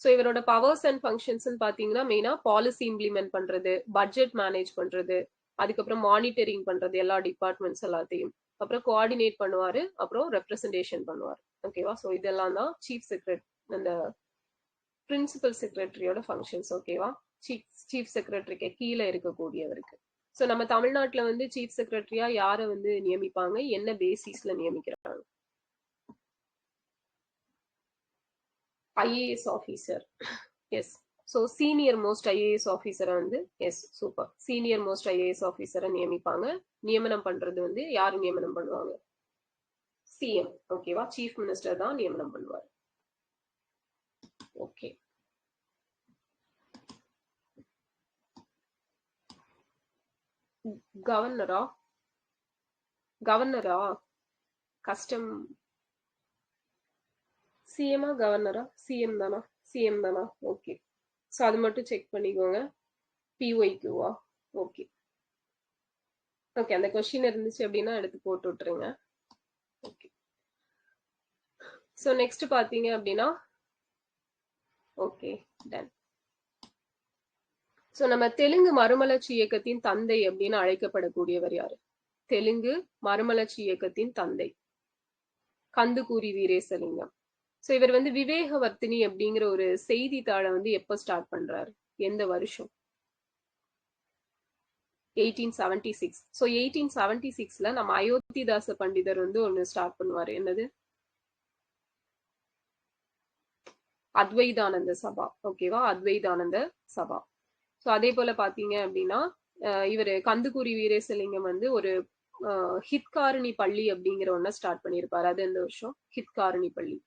ஸோ இவரோட பவர்ஸ் அண்ட் ஃபங்க்ஷன்ஸ் பாத்தீங்கன்னா மெயினா பாலிசி இம்ப்ளிமெண்ட் பண்றது, பட்ஜெட் மேனேஜ் பண்றது, அதுக்கப்புறம் மானிட்டரிங் பண்றது எல்லா டிபார்ட்மெண்ட்ஸ் எல்லாத்தையும், அப்புறம் கோஆர்டினேட் பண்ணுவாரு, அப்புறம் ரெப்ரசன்டேஷன் பண்ணுவார். ஓகேவா, ஸோ இதெல்லாம் தான் சீஃப் செக்ரட்டரி, அந்த பிரின்சிபல் செக்ரட்டரியோட ஃபங்க்ஷன்ஸ். ஓகேவா, சீஃப் செக்ரட்டரிக்கு கீழே இருக்கக்கூடியவருக்கு. ஸோ நம்ம தமிழ்நாட்டில் வந்து சீஃப் செக்ரட்டரியா யாரை வந்து நியமிப்பாங்க, என்ன பேசிஸ்ல நியமிக்கிறாங்க? IAS officer. Yes, so senior most IAS ஆஃபீஸரை வந்து, yes super, senior most IAS ஆஃபீஸரை நியமிப்பாங்க. நியமனம் பண்றது வந்து யாரு நியமனம் பண்ணுவாங்க? சிஎம். ஓகேவா, சீஃப் மினிஸ்டர் தான் நியமனம் பண்ணுவார். ஓகே, கவர்னரா? கவர்னரா கஸ்டம் சிஎம்மா கவர்னரா? சிஎம் தானா? சிஎம் தானா? ஓகே, ஸோ அது மட்டும் செக் பண்ணிக்கோங்க. பிஒய்க்குவா? ஓகே ஓகே, அந்த கொஸ்டின் இருந்துச்சு அப்படின்னா எடுத்து போட்டு விட்டுருங்க. ஓகே, ஸோ நெக்ஸ்ட் பார்த்தீங்க அப்படின்னா ஓகே டன். ஸோ நம்ம தெலுங்கு மறுமலர்ச்சி இயக்கத்தின் தந்தை அப்படின்னு அழைக்கப்படக்கூடியவர் யாரு? தெலுங்கு மறுமலர்ச்சி இயக்கத்தின் தந்தை கந்துக்கூரி வீரேசலிங்கம். ஸோ இவர் வந்து விவேகவர்த்தினி அப்படிங்கிற ஒரு செய்தித்தாளை வந்து எப்போ ஸ்டார்ட் பண்றாரு, எந்த வருஷம்? 1876. ஸோ 1876ல நம்ம அயோத்திதாச பண்டிதர் வந்து ஒன்று ஸ்டார்ட் பண்ணுவாரு. என்னது? அத்வைதானந்த சபா. ஓகேவா, அத்வைதானந்த சபா. ஸோ அதே போல பாத்தீங்க அப்படின்னா இவர் கந்துக்கூரி வீரேசலிங்கம் வந்து ஒரு ஹித்காரணி பள்ளி அப்படிங்கிற ஒன்ன ஸ்டார்ட் பண்ணியிருப்பாரு. அது எந்த வருஷம்? ஹித்காரணி பள்ளி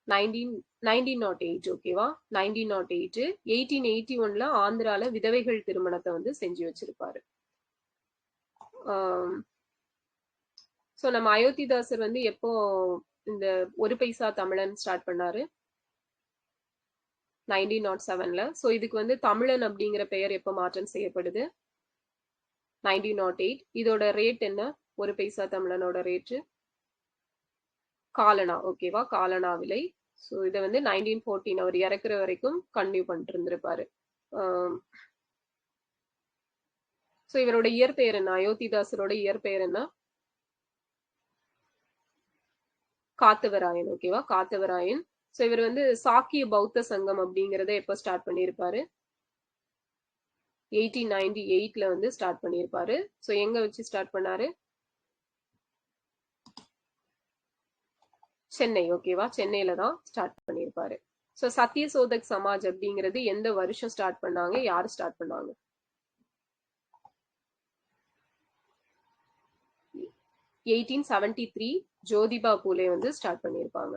1908. ஓகேவா, 1908. 1881ல ஆந்திரால விதவைகள் திருமணத்தை வந்து செஞ்சு வச்சிருப்பாரு. ஸோ நம்ம அயோத்திதாசர் வந்து எப்போ இந்த ஒரு பைசா தமிழன் ஸ்டார்ட் பண்ணாரு? 1907ல. ஸோ இதுக்கு வந்து தமிழன் அப்படிங்கிற பெயர் எப்போ மாற்றம் செய்யப்படுது? 1908. இதோட ரேட் என்ன? ஒரு பைசா தமிழனோட ரேட்டு காலனா. ஓகேவா, காலனா விலை. ஸோ இதை வந்து 1914 அவர் இறக்குற வரைக்கும் கண்டினியூ பண்ணிட்டு இருந்திருப்பாரு. ஸோ இவரோட இயற்பெயர் என்ன? அயோத்திதாசரோட இயற்பெயர் என்ன? காத்தவராயன். ஓகேவா, காத்தவராயன். ஸோ இவர் வந்து சாக்கிய பௌத்த சங்கம் அப்படிங்கிறத எப்போ ஸ்டார்ட் பண்ணியிருப்பாரு? 1898ல வந்து ஸ்டார்ட் பண்ணியிருப்பாரு. ஸோ எங்க வச்சு ஸ்டார்ட் பண்ணாரு? சென்னை. ஓகேவா, சென்னையில தான் ஸ்டார்ட் பண்ணியிருப்பாரு. ஸோ சத்யசோதக் சமாஜ் அப்படிங்கிறது எந்த வருஷம் ஸ்டார்ட் பண்ணாங்க, யாரு ஸ்டார்ட் பண்ணாங்க? 1873 ஜோதிபா பூலே வந்து ஸ்டார்ட் பண்ணியிருப்பாங்க.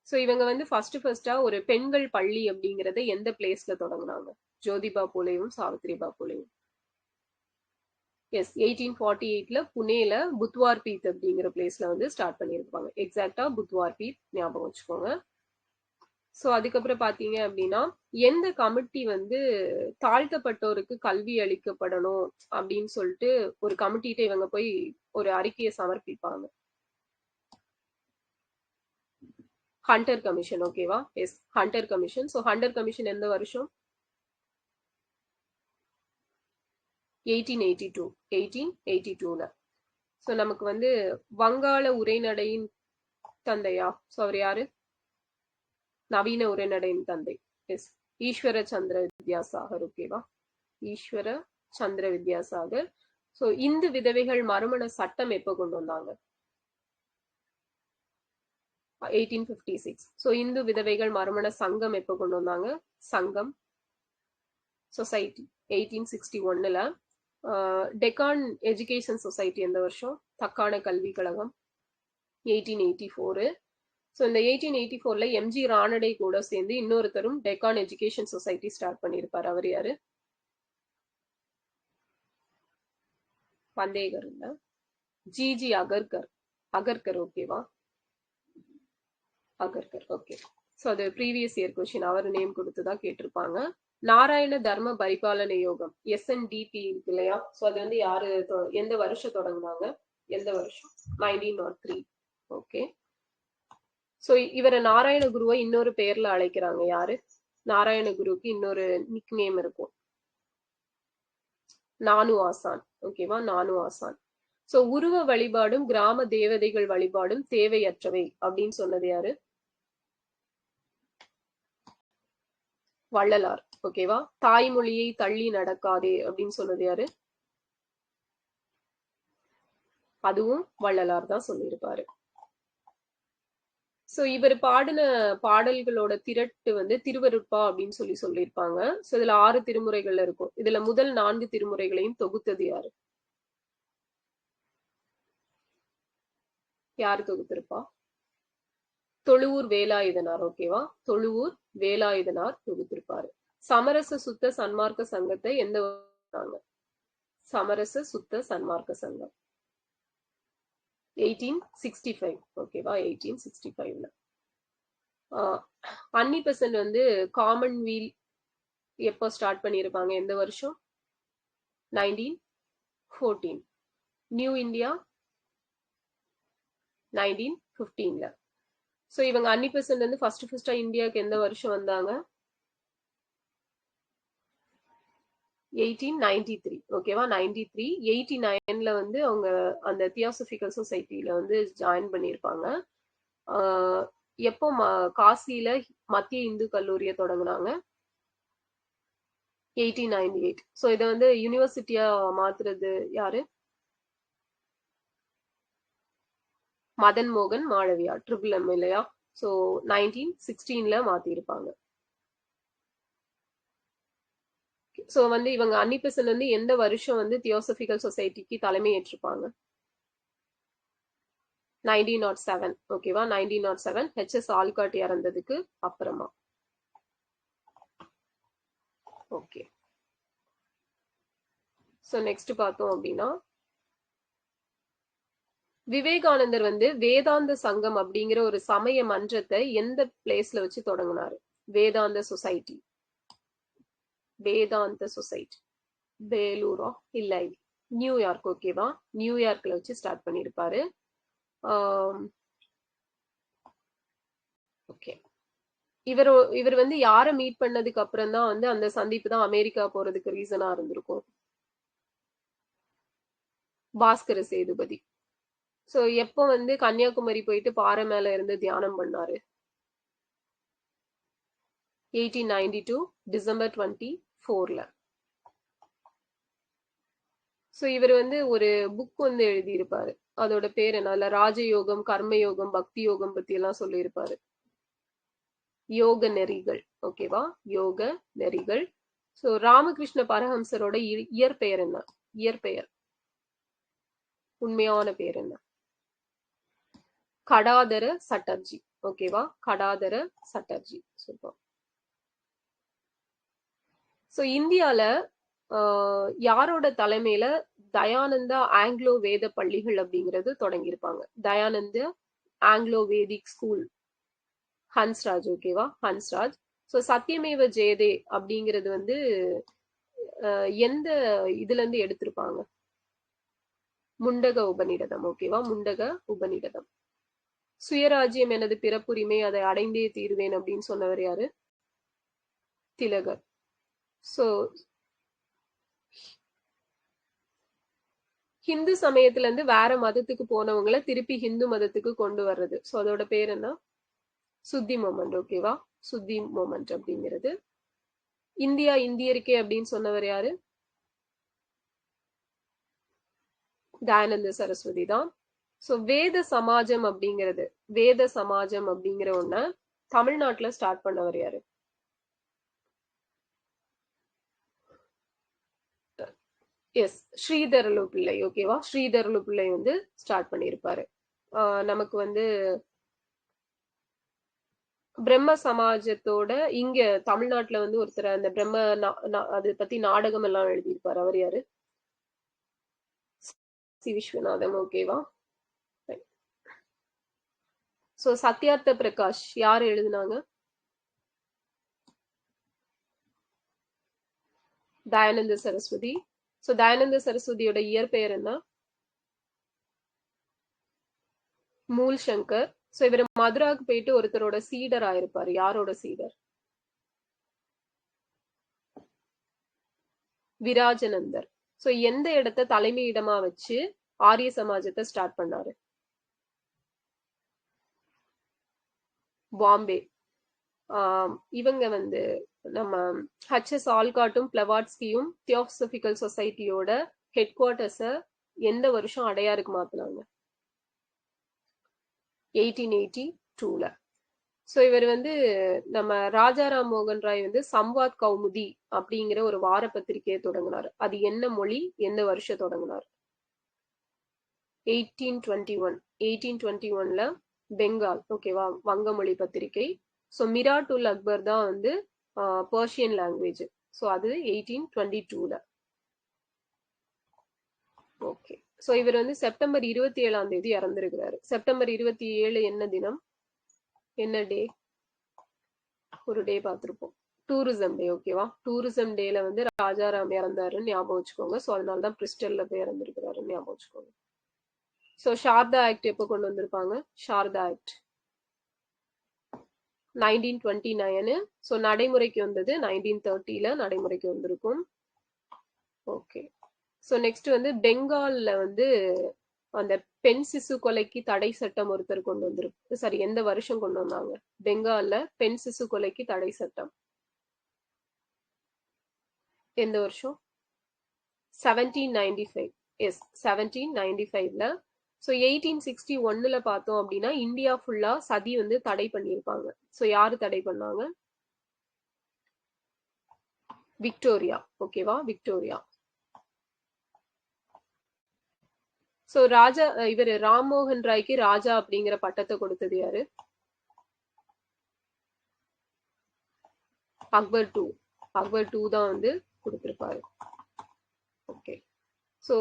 ஸோ இவங்க வந்து ஃபர்ஸ்டா ஒரு பெண்கள் பள்ளி அப்படிங்கறத எந்த பிளேஸ்ல தொடங்கினாங்க? ஜோதிபா பூலேயும் சாவித்ரிபா பூலேயும். எஸ், 1848ல புனேல புத்வார் பீத் அப்படிங்கிற பிளேஸ்ல வந்து ஸ்டார்ட் பண்ணியிருப்பாங்க. எக்ஸாக்டா புத்வார் பீத் ஞாபகம் வச்சுக்கோங்க. ஸோ அதுக்கப்புறம் பார்த்தீங்க அப்படின்னா எந்த கமிட்டி வந்து தாழ்த்தப்பட்டோருக்கு கல்வி அளிக்கப்படணும் அப்படின்னு சொல்லிட்டு ஒரு கமிட்டிகிட்ட இவங்க போய் ஒரு அறிக்கையை சமர்ப்பிப்பாங்க. Hunter commission. ஓகேவா? Yes, Hunter commission. So Hunter commission எந்த வருஷம்? 1882. 1882ல. ஸோ நமக்கு வந்து வங்காள உரைநடையின் தந்தையா? ஸோ அவர் யாரு? நவீன உரைநடையின் தந்தை. எஸ், ஈஸ்வர சந்திர வித்யாசாகர். ஓகேவா? ஈஸ்வர சந்திர வித்யாசாகர். ஸோ இந்து விதவைகள் மறுமண சட்டம் எப்போ கொண்டு வந்தாங்க? 1856. ஸோ இந்து விதவைகள் மறுமண சங்கம் எப்போ கொண்டு வந்தாங்க? சங்கம் சொசைட்டி 1861ல. டெக்கான் எஜுகேஷன் சொசைட்டி எந்த வருஷம்? தக்கான கல்வி கழகம் 1884. ஸோ இந்த 1884ல எம்ஜி ராணடே கூட சேர்ந்து இன்னொருத்தரும் டெக்கான் எஜுகேஷன் சொசைட்டி ஸ்டார்ட் பண்ணியிருப்பார். அவர் யாரு? பந்தேகர் இல்ல, ஜிஜி அகர்கர். அகர்கர். ஓகேவா? அகர்கர். ஓகே. ஸோ அது ப்ரீவியஸ் இயர் கொஸ்டின். அவர் நேம் கொடுத்துதான் கேட்டிருப்பாங்க. நாராயண தர்ம பரிபாலன யோகம் SNDP இருக்கு இல்லையா? ஸோ அது வந்து யாரு எந்த வருஷம் தொடங்குனாங்க? எந்த வருஷம்? 1903. ஓகே. ஸோ இவரை நாராயண குருவை இன்னொரு பெயர்ல அழைக்கிறாங்க. யாரு? நாராயண குருவுக்கு இன்னொரு நிக் நேம் இருக்கும், நானு ஆசான். ஓகேவா? நானு ஆசான். ஸோ உருவ வழிபாடும் கிராம தேவதைகள் வழிபாடும் தேவையற்றவை அப்படின்னு சொன்னது யாரு? வள்ளலார். ஓகேவா? தாய்மொழியை தள்ளி நடக்காதே அப்படின்னு சொன்னது யாரு? அதுவும் வள்ளலார் தான் சொல்லியிருப்பாரு. ஸோ இவர் பாடின பாடல்களோட திரட்டு வந்து திருவருட்பா அப்படின்னு சொல்லியிருப்பாங்க. ஸோ இதுல 6 திருமுறைகள் இருக்கும். இதுல முதல் 4 திருமுறைகளையும் தொகுத்தது யாரு? யாரு தொகுத்திருப்பா? தொழுவூர் வேலாயுதனார். ஓகேவா? தொழுவூர் வேலாயுதனார் தொகுத்திருப்பாரு. சமரச சுத்த சன்மார்க்க சங்கத்தை எந்த சமரச சுத்த சன்மார்க்க சங்கம் 1865. ஓகேவா? 1865ல. அன்னி பெசன்ட் வந்து காமன்வெல்த் எப்போ ஸ்டார்ட் பண்ணியிருப்பாங்க? எந்த வருஷம்? 1914. New India 1915ல. ஸோ இவங்க அன்னி பெசன்ட் வந்து ஃபர்ஸ்டா இந்தியாவுக்கு எந்த வருஷம் வந்தாங்க? 1893. ஓகேவா? 93. 89ல வந்து அவங்க அந்த தியோசபிக்கல் சொசைட்டில வந்து ஜாயின் பண்ணியிருப்பாங்க. எப்போ காசியில மத்திய இந்து கல்லூரியை தொடங்கினாங்க? 1898. ஸோ இதை வந்து யூனிவர்சிட்டியா மாத்துறது யாரு? மதன் மோகன் மாளவியா, ட்ரிபிள் எம் இல்லையா? ஸோ 1916ல மாத்திருப்பாங்க. ஸோ வந்து இவங்க அன்னி பெசன்ட் வந்து எந்த வருஷம் வந்து தியோசபிக்கல் சொசைட்டிக்கு தலைமை ஏற்றிருப்பாங்க? 1907. ஓகேவா? 1907 HS ஆல்காட் இறந்ததுக்கு அப்புறமா. ஓகே. ஸோ நெக்ஸ்ட் பார்த்தோம் அப்படின்னா விவேகானந்தர் வந்து வேதாந்த சங்கம் அப்படிங்கிற ஒரு சமய மன்றத்தை எந்த பிளேஸ்ல வச்சு தொடங்கினாரு? வேதாந்த சொசைட்டி. வேதாந்த சொசைட்டி வேலூரா? இல்லை, நியூயார்க். ஓகேவா? நியூயார்க்ல வச்சு ஸ்டார்ட் பண்ணியிருப்பாரு. ஓகே. இவர் வந்து யாரை மீட் பண்ணதுக்கு அப்புறம் தான் வந்து அந்த சந்திப்பு தான் அமெரிக்கா போறதுக்கு ரீசனா இருந்திருக்கும்? பாஸ்கர சேதுபதி. சோ எப்போ வந்து கன்னியாகுமரி போயிட்டு பாறை மேல இருந்து தியானம் பண்ணாரு? 1892 டிசம்பர் 24ல. ஸோ இவர் வந்து ஒரு புக் வந்து எழுதியிருப்பாரு. அதோட பேர் என்ன? அதுல ராஜயோகம், கர்மயோகம், பக்தி யோகம் பத்தி எல்லாம் சொல்லியிருப்பாரு. யோக நெறிகள். ஓகேவா? யோக நெறிகள். ஸோ ராமகிருஷ்ண பரஹம்சரோட இயற்பெயர் என்ன? இயற்பெயர், உண்மையான பேர் என்ன? கடாதர சட்டர்ஜி. ஓகேவா? கடாதர சட்டர்ஜி. சூப்பர். ஸோ இந்தியால யாரோட தலைமையில தயானந்தா ஆங்கிலோ வேத பள்ளிகள் அப்படிங்கிறது தொடங்கியிருப்பாங்க? தயானந்த ஆங்கிலோ வேதிக் ஸ்கூல் ஹன்ஸ்ராஜ். ஓகேவா, ஹன்ஸ்ராஜ். ஸோ சத்தியமேவ ஜெயதே அப்படிங்கிறது வந்து எந்த இதுல இருந்து எடுத்திருப்பாங்க? முண்டக உபநிடதம். ஓகேவா, முண்டக உபநிடதம். சுயராஜ்யம் எனது பிறப்புரிமை, அதை அடைந்தே தீர்வேன் அப்படின்னு சொன்னவர் யாரு? திலகர். ஸோ ஹிந்து சமயத்துல இருந்து வேற மதத்துக்கு போனவங்களை திருப்பி ஹிந்து மதத்துக்கு கொண்டு வர்றது. ஸோ அதோட பேர் என்ன? சுத்தி மொமெண்ட். ஓகேவா, சுத்தி மொமெண்ட் அப்படிங்கிறது. இந்தியா இந்தியருக்கே அப்படின்னு சொன்னவர் யாரு? தயானந்த சரஸ்வதி தான். ஸோ வேத சமாஜம் அப்படிங்கிறது, வேத சமாஜம் அப்படிங்கிற ஒண்ண தமிழ்நாட்டுல ஸ்டார்ட் பண்ணவர் யாரு? எஸ், ஸ்ரீதரலு பிள்ளை. ஓகேவா, ஸ்ரீதரலு பிள்ளை வந்து ஸ்டார்ட் பண்ணியிருப்பாரு. நமக்கு வந்து பிரம்ம சமாஜத்தோட இங்க தமிழ்நாட்டுல வந்து ஒருத்தர் அந்த பிரம்ம அது பத்தி நாடகம் எல்லாம் எழுதியிருப்பாரு. அவர் யாரு? சி விஸ்வநாதன். ஓகேவா. சோ சத்யார்த்த பிரகாஷ் யாரு எழுதினாங்க? தயானந்த சரஸ்வதி. சோ தயானந்த சரஸ்வதியோட இயற்பெயர் என்ன? மூல் சங்கர். சோ இவர் மதுராக்கு போயிட்டு ஒருத்தரோட சீடர் ஆயிருப்பாரு. யாரோட சீடர்? விராஜனந்தர். சோ எந்த இடத்த தலைமையிடமா வச்சு ஆரிய சமாஜத்தை ஸ்டார்ட் பண்ணாரு? பாம்பே. இவங்க வந்து நம்ம ஹெச்எஸ் ஆல்காட்டும் பிளவாட்ஸ்கியும் தியோசபிக்கல் சொசைட்டியோட ஹெட் குவார்டர்ஸ எந்த வருஷம் அடையாருக்கு மாத்தினாங்க? 1882ல. ஸோ இவர் வந்து நம்ம ராஜாராம் மோகன் ராய் வந்து சம்வாத் கௌமுதி அப்படிங்கிற ஒரு வார பத்திரிகையை தொடங்கினார். அது என்ன மொழி, எந்த வருஷம் தொடங்கினார்? 1821. 1821ல பெங்கால். ஓகேவா, வங்க மொழி பத்திரிகை. ஸோ மிராட் உல் அக்பர் தான் வந்து பர்ஷியன் லாங்குவேஜ். ஸோ அது 1822ல. ஓகே. ஸோ இவர் வந்து செப்டம்பர் 27 இறந்திருக்கிறாரு. செப்டம்பர் 27 என்ன தினம், என்ன டே? ஒரு டே பார்த்துருப்போம், டூரிசம் டே. ஓகேவா, டூரிசம் டேல வந்து ராஜாராம் இறந்தாருன்னு ஞாபகம் வச்சுக்கோங்க. ஸோ அதனாலதான் பிரிஸ்டல்ல போய் இறந்திருக்கிறாருன்னு ஞாபகம் வச்சுக்கோங்க. ஸோ சாரதா ஆக்ட் எப்போ கொண்டு வந்திருப்பாங்க? சாரதா ஆக்ட் 1929. ஸோ நடைமுறைக்கு வந்தது 1930ல நடைமுறைக்கு வந்திருக்கும். ஓகே. ஸோ நெக்ஸ்ட் வந்து பெங்கால்ல வந்து அந்த பெண் சிசு கொலைக்கு தடை சட்டம் ஒருத்தர் கொண்டு வந்திருக்கு. சரி, எந்த வருஷம் கொண்டு வந்தாங்க பெங்கால்ல பெண் சிசு கொலைக்கு தடை சட்டம்? எந்த வருஷம்? 1795. எஸ், 1795ல. ஸோ 1861ல பார்த்தோம் அப்படின்னா இந்தியா ஃபுல்லா சதி வந்து தடை பண்ணியிருப்பாங்க. ஸோ யாரு தடை பண்ணாங்க? விக்டோரியா. ஓகேவா, விக்டோரியா. ஸோ ராஜா இவர் ராம்மோகன் ராய்க்கு ராஜா அப்படிங்கிற பட்டத்தை கொடுத்தது யாரு? அக்பர் டூ. அக்பர் டூ தான் வந்து கொடுத்திருப்பாரு. ஓகே. ஸோ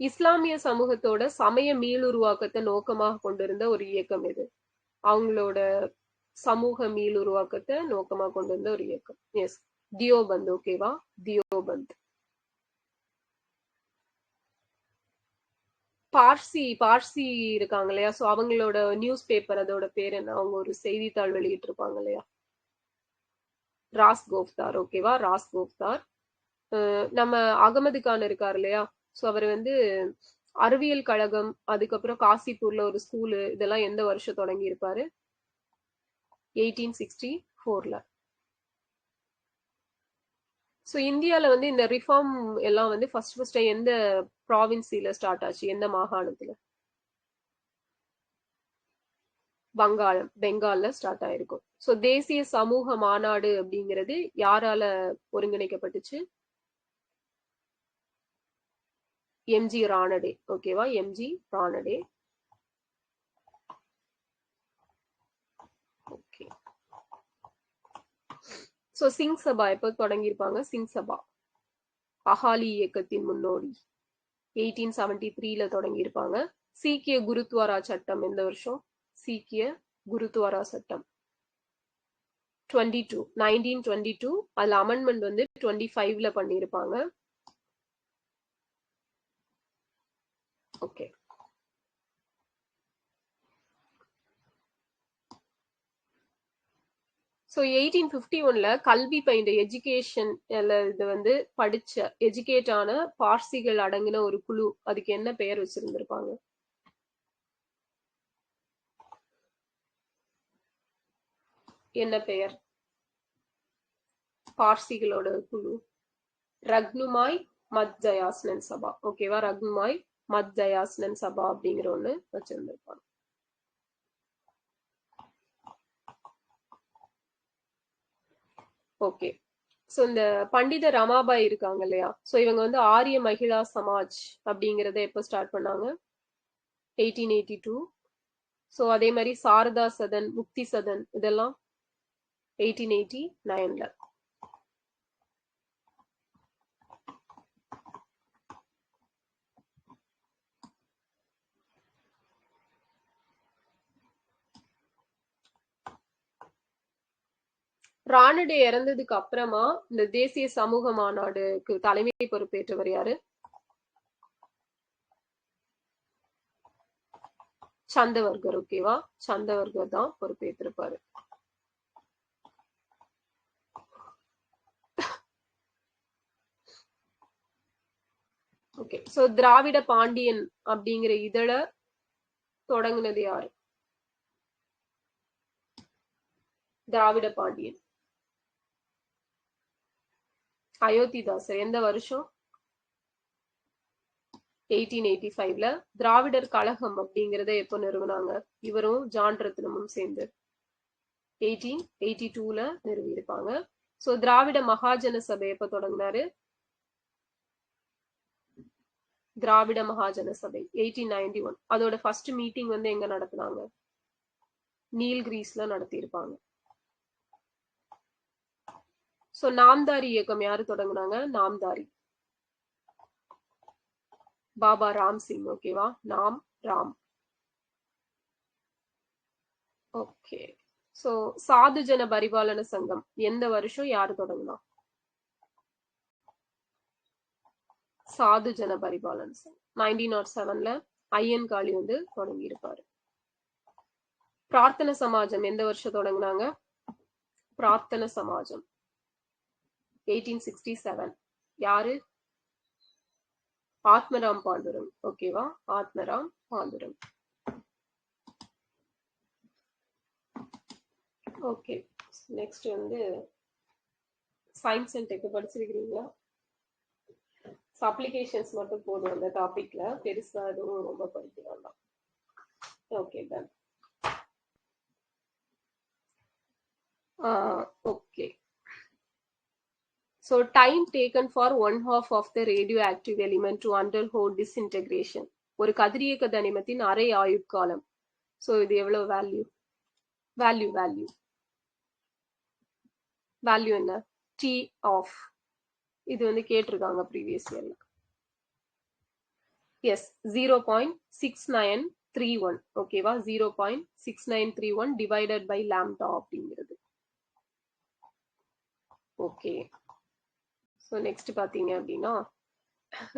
இஸ்லாமிய சமூகத்தோட சமய மீளுருவாக்கத்தை நோக்கமாக கொண்டிருந்த ஒரு இயக்கம் எது? அவங்களோட சமூக மீளுருவாக்கத்தை நோக்கமாக கொண்டிருந்த ஒரு இயக்கம். எஸ், தியோபந்த். ஓகேவா, தியோபந்த். பார்சி இருக்காங்க இல்லையா, சோ அவங்களோட நியூஸ் பேப்பர் அதோட பேர் என்ன? அவங்க ஒரு செய்தித்தாள் வெளியிட்டு இருப்பாங்க இல்லையா, ராஸ் கோஃப்தார். ஓகேவா, ராஸ் கோஃப்தார். நம்ம அகமது கான் இருக்காரு இல்லையா, சோ அவர் வந்து அறிவியல் கழகம், அதுக்கப்புறம் காசிப்பூர்ல ஒரு ஸ்கூலு, இதெல்லாம் எந்த வருஷம் தொடங்கி இருப்பாரு? 1864ல. ஸோ இந்தியாவில் வந்து இந்த ரிஃபார்ம் எல்லாம் வந்து ஃபர்ஸ்ட் எந்த ப்ராவின்சில ஸ்டார்ட் ஆச்சு, எந்த மாகாணத்துல? பெங்கால்ல ஸ்டார்ட் ஆயிருக்கும். ஸோ தேசிய சமூக மாநாடு அப்படிங்கிறது யாரால ஒருங்கிணைக்கப்பட்டுச்சு? எம்ஜி ராணடே. ஓகேவா, MG Ranade. Okay. So Singh Sabha எப்போ தொடங்கியிருப்பாங்க? சிங் சபா அகாலி இயக்கத்தின் முன்னோடி 1873ல தொடங்கியிருப்பாங்க. சீக்கிய குருத்வாரா சட்டம் எந்த வருஷம்? சீக்கிய குருத்வாரா சட்டம் 1922 அதுல அமெண்ட்மெண்ட் வந்து 25ல பண்ணிருப்பாங்க. ஓகே. ஸோ 1851ல கல்வி பயின்ற எஜுகேஷன் இது வந்து படிச்ச எஜுகேட் ஆன பார்சிகள் அடங்கின ஒரு குழு, அதுக்கு என்ன பெயர் வச்சிருந்திருப்பாங்க? என்ன பெயர் பார்சிகளோட குழு? ரக்னுமாய் மத் ஜயாஸ்னன் சபா. ஓகேவா? ரக்னுமாய் மத் ஜயாஸ்னன் சபா அப்படிங்கிற ஒண்ணு வச்சிருந்திருப்பாங்க. ஓகே. ஸோ இந்த பண்டித ரமாபாய் இருக்காங்க இல்லையா, ஸோ இவங்க வந்து ஆரிய மகிழா சமாஜ் அப்படிங்கிறத எப்போ ஸ்டார்ட் பண்ணாங்க? 1882. ஸோ அதே மாதிரி சாரதா சதன், முக்தி சதன் இதெல்லாம் 1889ல. ராணடே இறந்ததுக்கு அப்புறமா இந்த தேசிய சமூக மாநாடுக்கு தலைமை பொறுப்பேற்றவர் யாரு? சந்தவர்கர். ஓகேவா? சந்தவர்கர் தான் பொறுப்பேற்றிருப்பாரு. ஓகே. சோ திராவிட பாண்டியன் அப்படிங்கிற இதழ தொடங்குனது யாரு? திராவிட பாண்டியன் அயோத்திதாசர். எந்த வருஷம்? 1885ல. திராவிடர் கழகம் அப்படிங்கறத எப்போ நிறுவனாங்க? இவரும் ஜான் ரத்னமும் சேர்ந்து 1882ல நிறுவியிருப்பாங்க. சோ திராவிட மகாஜன சபை எப்ப தொடங்கினாரு? திராவிட மகாஜன சபை 1891. அதோட ஃபர்ஸ்ட் மீட்டிங் வந்து எங்க நடத்தினாங்க? நீல்கிரீஸ்ல நடத்தியிருப்பாங்க. சோ நாம்தாரி இயக்கம் யாரு தொடங்குனாங்க? நாம்தாரி பாபா ராம் சிங். ஓகேவா? நாம் ராம். ஓகே. சோ சாதுஜன பரிபாலன சங்கம் எந்த வருஷம் யாரு தொடங்கினா? சாதுஜன பரிபாலன சங்கம் 1907ல ஐயன் காளி வந்து தொடங்கி இருப்பாரு. பிரார்த்தன சமாஜம் எந்த வருஷம் தொடங்கினாங்க? பிரார்த்தன சமாஜம் 1867. யாரு? ஆத்மராம் பாண்டுரங். ஓகேவா? ஆத்மராம் பாண்டுரங். ஓகே. நெக்ஸ்ட் வந்து சயின்ஸ் அண்ட் டெக் படிச்சிருக்கீங்களா? அப்ளிகேஷன்ஸ் மட்டும் போதும் அந்த டாபிக்ல, பெருசா எதுவும் ரொம்ப படிக்க வேண்டாம். Okay done. Okay. So time taken for 1/2 of the radioactive element to undergo disintegration. ஒரு கதிரியக்க தனிமத்தின் அரை ஆயுட்காலம். ஸோ இது எவ்வளவு வேல்யூ? வேல்யூ என்ன? T half. இது வந்து கேட்டிருக்காங்க ப்ரீவியஸ் இயர்ல. எஸ் 0.6931. ஓகேவா? 0.6931 டிவைடட் பை லாம்டா அப்படிங்கிறது. ஓகே. ஸோ நெக்ஸ்ட் பார்த்தீங்க அப்படின்னா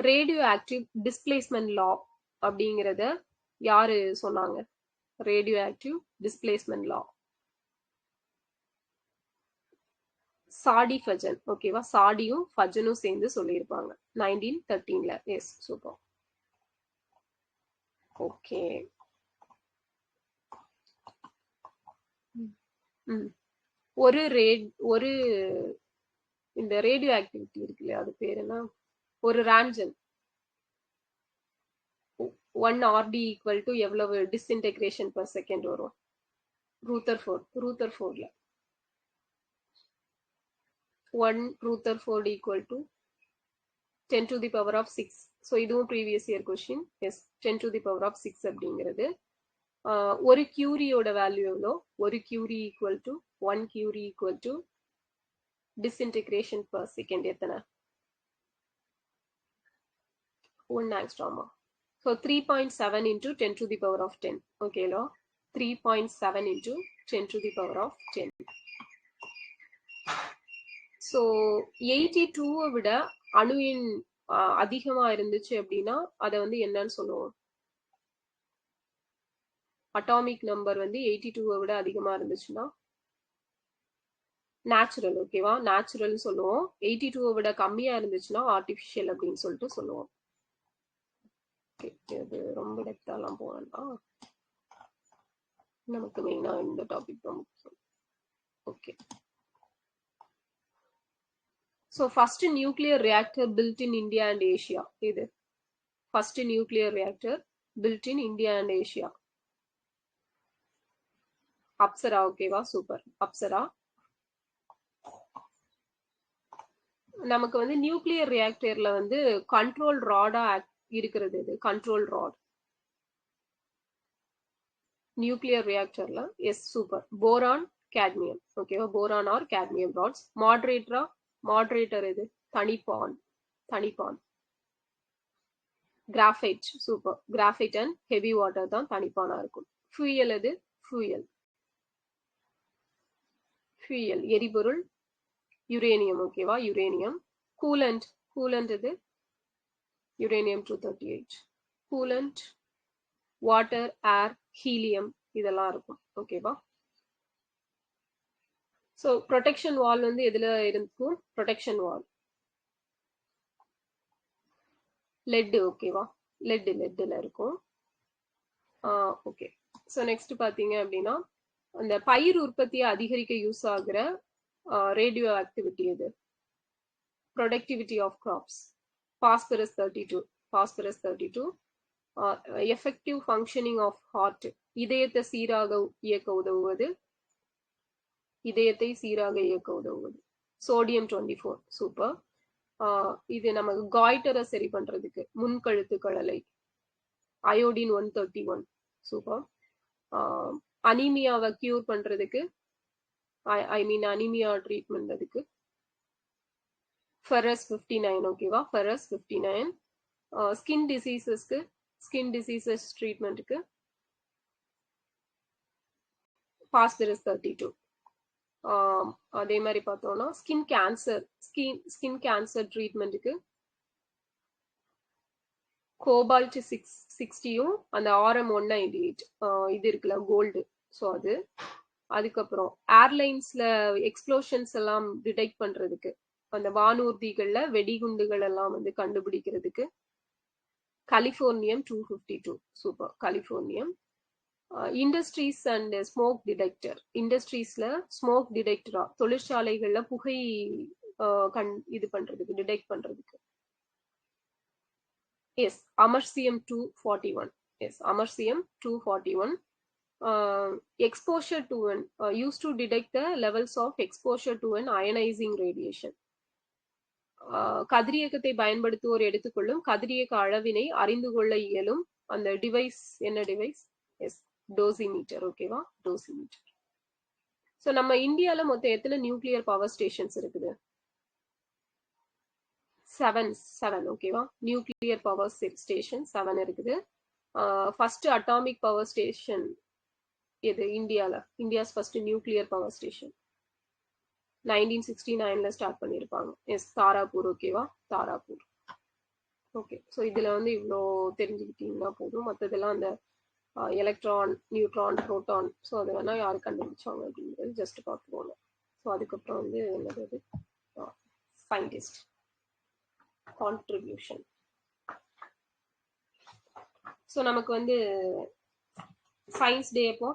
ரேடியோ ஆக்டிவ் டிஸ்பிளேஸ்மெண்ட் லா அப்படிங்கிறத யாரு சொன்னாங்க? ரேடியோ ஆக்டிவ் டிஸ்பிளேஸ்மெண்ட் லா சாடி ஃபஜன். ஓகேவா? சாடியும் ஃபஜனும் சேர்ந்து சொல்லியிருப்பாங்க 1913ல. Yes super. ஓகே. ஒரு இந்த ரேடியோ ஆக்டிவிட்டி இருக்கு இல்லையா, அது பேர் என்ன? ஒரு ரான்ஜன் 1 RD ஈக்குவல் டு எவ்வளவு டிஸ்இன்டெகிரேஷன் பர் செகண்ட் வரும்? ரூதர்ஃபோர்ட்ல 1 rutherford equal to 10 to the power of 6. So இதுவும் previous year question. Yes 10 to the power of 6 அப்படிங்கிறது. ஒரு கியூரியோட வேல்யூ எவ்வளோ? ஒரு curie equal to 1 curie equal to disintegration per second எத்தனை? 1 ஆங்ஸ்ட்ராமா. So 3.7 into 10 to the power of 10. ஓகேலா? 3.7 into 10 to the power of 10. So 82 விட அணுவின் அதிகமா இருந்துச்சு அப்படின்னா அதை வந்து என்னன்னு சொல்லுவோம்? அட்டாமிக் நம்பர் வந்து 82 விட அதிகமா இருந்துச்சுன்னா நேச்சுரல். ஓகேவா? நேச்சுரல் சொல்லுவோம். 82 விட கம்மியா இருந்துச்சுன்னா ஆர்டிஃபிஷியல் அப்படின்னு சொல்லிட்டு சொல்லுவோம். இது ரொம்ப டெப்தாலாம் போகணும்னா நமக்கு மெயினா இந்த டாபிக் தான் முக்கியம். Okay. So first nuclear reactor built in India and Asia. இது first nuclear reactor built in India and Asia. Apsara. ஓகேவா? சூப்பர். அப்சரா. நமக்கு வந்து நியூக்ளியர் ரியாக்டர்ல வந்து கண்ட்ரோல் ராடா இருக்கிறது. இது கண்ட்ரோல் ராட் நியூக்ளியர் ரியாக்டர்ல. Yes, super. Boron, cadmium. ஓகேவா? Boron or cadmium rods. Moderator இது தனிப்பான். Graphite. Super. Graphite and heavy water தான் தனிப்பானா இருக்கும். ஃபியூயல் இது ஃபியூயல் எரிபொருள் யுரேனியம். ஓகேவா? யுரேனியம். கூலண்ட் இது யுரேனியம் 238. கூலண்ட், வாட்டர், ஏர், ஹீலியம் இதெல்லாம் இருக்கும். ஓகேவா? ஸோ ப்ரொடெக்ஷன் வால் வந்து எதுல இருக்கும்? ப்ரொடெக்ஷன் வால் லெட். ஓகேவா? லெட்ல இருக்கும். ஓகே. ஸோ நெக்ஸ்ட் பாத்தீங்க அப்படின்னா அந்த பயிர் உற்பத்தியை அதிகரிக்க யூஸ் ஆகுற ரேடியோ ஆக்டிவிட்டி இது productivity of crops. Phosphorus 32. Effective functioning of heart. இதயத்தை சீராக இயக்க உதவுவது. சோடியம் 24. சூப்பர். இது நமக்கு காய்டரை சரி பண்றதுக்கு முன்கழுத்து கழலை. அயோடின் 131. சூப்பர். அனீமியாவை கியூர் பண்றதுக்கு அனீமியா ட்ரீட்மெண்ட் அதுக்கு ஃபெரஸ் 59. ஓகேவா? ஃபெரஸ் 59. ஸ்கின் டிசீசஸ் ட்ரீட்மெண்ட்டுக்கு பாஸ்பரஸ் 32. அதே மாதிரி பார்த்தோம்னா ஸ்கின் கேன்சர் ட்ரீட்மெண்ட்டுக்கு கோபால்ட் 60யும் அந்த RM 198 இது இருக்குல்ல கோல்டு. ஸோ அதுக்கப்புறம் ஏர்லைன்ஸ்ல எக்ஸ்ப்ளோஷன்ஸ் எல்லாம் டிடெக்ட் பண்றதுக்கு அந்த வானூர்திகள்ல வெடிகுண்டுகள் எல்லாம் வந்து கண்டுபிடிக்கிறதுக்கு californium 252. Super. Californium. Industries and smoke detector. இண்டஸ்ட்ரீஸ்ல ஸ்மோக் டிடெக்டரா தொழிற்சாலைகள்ல புகை இது பண்றதுக்கு டிடெக்ட் பண்றதுக்கு yes americium 241. Yes americium 241. exposure to an used to detect the levels of exposure to an ionizing radiation. கதிரியக்கத்தை பயன்படுத்துவோர் எடுத்துக்கொள்ளும் கதிரியக்க அளவினை அறிந்து கொள்ள இயலும் அந்த டிவைஸ். என்ன டிவைஸ்? Yes, dosimeter. ஓகேவா? டோசிமீட்டர். ஸோ நம்ம இந்தியால மொத்தம் எத்தனை நியூக்ளியர் பவர் ஸ்டேஷன்ஸ் இருக்குது? 7. ஓகேவா? நியூக்ளியர் பவர் ஸ்டேஷன் 7 இருக்குது. ஃபர்ஸ்ட் அட்டாமிக் பவர் ஸ்டேஷன் எது India's first nuclear power station 1969ல ஸ்டார்ட் பண்ணிருப்பாங்க. எஸ், தாராப்பூர். ஓகேவா? தாராப்பூர். ஓகே. ஸோ இதுல வந்து இவ்வளோ தெரிஞ்சுக்கிட்டீங்கன்னா போதும். மற்றதெல்லாம் அந்த எலக்ட்ரான், நியூட்ரான், புரோட்டான், ஸோ அது வேணா யாரு கண்டுபிடிச்சாங்க அப்படிங்கிறது ஜஸ்ட் பார்த்துக்கோங்க. ஸோ அதுக்கப்புறம் வந்து என்னது சயின்டிஸ்ட் கான்ட்ரிபியூஷன். ஸோ நமக்கு வந்து சயின்ஸ் டே அப்போ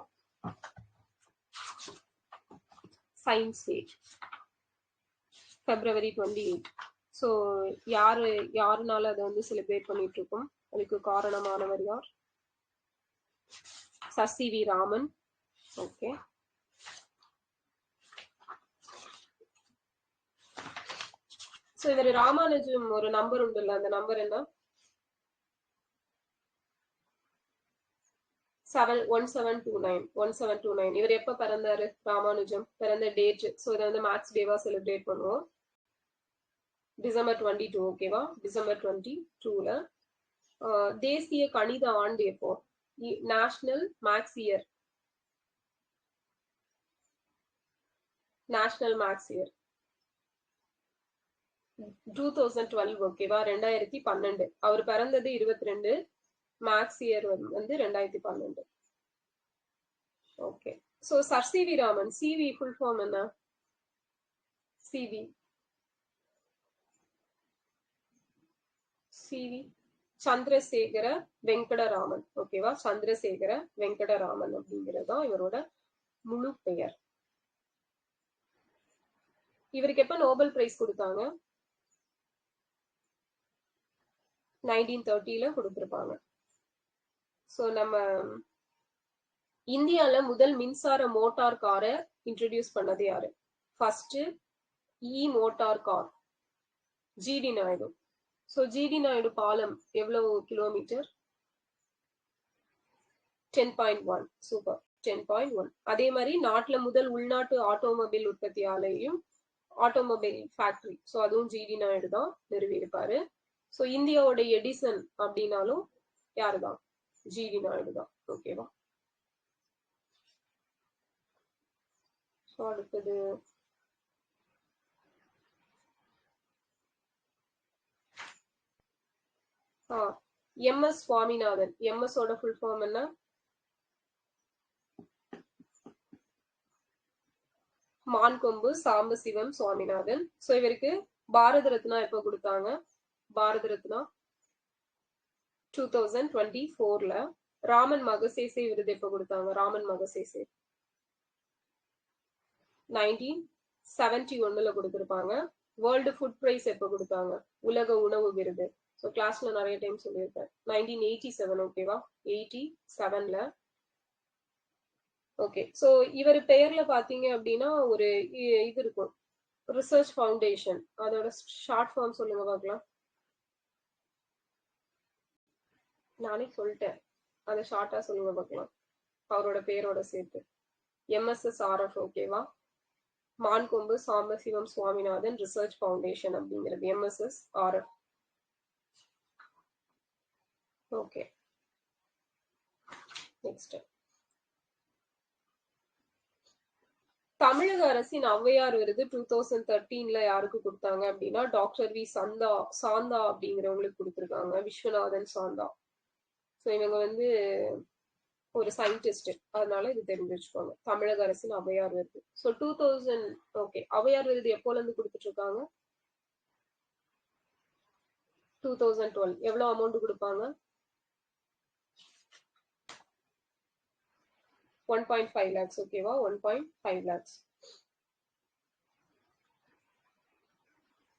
சயின்ஸ் டே February 28. ஸோ யாருனால அதை வந்து செலிப்ரேட் பண்ணிட்டு இருக்கோம்? அதுக்கு காரணமானவர் யார்? சர் ராமன். ஓகே. ஸோ இவர் ராமானுஜம் ஒரு நம்பர் உண்டுல்ல, அந்த நம்பர் என்ன? 1729. இவர் எப்ப பிறந்தாரு? ராமானுஜம் பிறந்த டேட். ஸோ இதை வந்து மேத்ஸ் டேவா செலிப்ரேட் பண்ணுவோம். December 22. ஓகேவா? December 22ல தேசிய கணித ஆண்டு எப்போ? National maths year. 2012 ஓகேவா, 2012. அவர் பிறந்தது 22, மேக்ஸ் இயர் வந்து 2012. Okay. So sir CV Raman, CV full form என்ன? CV CV Chandrasekhara Venkataraman. ஓகேவா, சந்திரசேகர வெங்கடராமன் அப்படிங்கறதுதான் இவரோட முழு பெயர். இவருக்கு எப்ப நோபல் பிரைஸ் கொடுத்தாங்க? 1930ல கொடுத்திருப்பாங்க. ஸோ நம்ம இந்தியால முதல் மின்சார மோட்டார் காரை இன்ட்ரடியூஸ் பண்ணது யாரு? First motor car GD Naidu. So GD Naidu பாலம் எவ்வளவு கிலோமீட்டர்? 10.1. சூப்பர், 10.1. அதே மாதிரி நாட்டுல முதல் உள்நாட்டு ஆட்டோமொபைல் உற்பத்தி ஆலையும் ஆட்டோமொபைல் ஃபேக்டரி, ஸோ அதுவும் ஜிடி நாயுடு தான் நிறுவியிருப்பாரு. ஸோ இந்தியாவோட எடிசன் அப்படின்னாலும் யாருதான்? ஜிடி நாயுடு தான். ஓகேவா. ஸோ அடுத்தது எம்எஸ் சுவாமிநாதன். எம்எஸ் ஓட ஃபுல் ஃபார்ம் என்ன? மான்கொம்பு சாம்பசிவம் சுவாமிநாதன். ஸோ இவருக்கு பாரத ரத்னா எப்போ கொடுத்தாங்க? பாரத ரத்னா 2024ல. ராமன் மகசேசே விருது எப்போ கொடுத்தாங்க? ராமன் மகசேசே 1971ல கொடுத்திருப்பாங்க. வேர்ல்டு ஃபுட் பிரைஸ் எப்போ கொடுத்தாங்க? உலக உணவு விருது. ஸோ கிளாஸ்ல நிறைய டைம் சொல்லியிருக்கேன். 1987. ஓகேவா, 87ல. ஓகே. ஸோ இவர் பெயர்ல பாத்தீங்க அப்படின்னா ஒரு இது இருக்கும், ரிசர்ச் ஃபவுண்டேஷன். அதோட ஷார்ட் ஃபார்ம் சொல்லுங்க பார்க்கலாம். நானே சொல்லிட்டேன், அதை ஷார்ட்டா சொல்லுங்க பார்க்கலாம் அவரோட பேரோட சேர்த்து. MSSRF. ஓகேவா, மான்கொம்பு சாம்பசிவம் சுவாமிநாதன் ரிசர்ச் ஃபவுண்டேஷன் அப்படிங்கிறது MSSRF. Okay, next. தமிழக அரசின் ஔவையார் விருது 2013ல யாருக்கு கொடுத்தாங்க அப்படின்னா டாக்டர் வி சாந்தா அப்படிங்கிறவங்களுக்கு கொடுத்திருக்காங்க. விஸ்வநாதன் சாந்தா. ஸோ இவங்க வந்து ஒரு சயின்டிஸ்ட், அதனால இது தெரிஞ்சு வச்சுக்கோங்க. தமிழக அரசின் ஔவையார் விருது. ஸோ 2000. ஓகே, ஔவையார் விருது எப்போல இருந்து கொடுத்துட்டு இருக்காங்க? 2012. எவ்வளவு அமௌண்ட் கொடுப்பாங்க? 1.5 lakhs. ஓகேவா, 1.5 lakhs.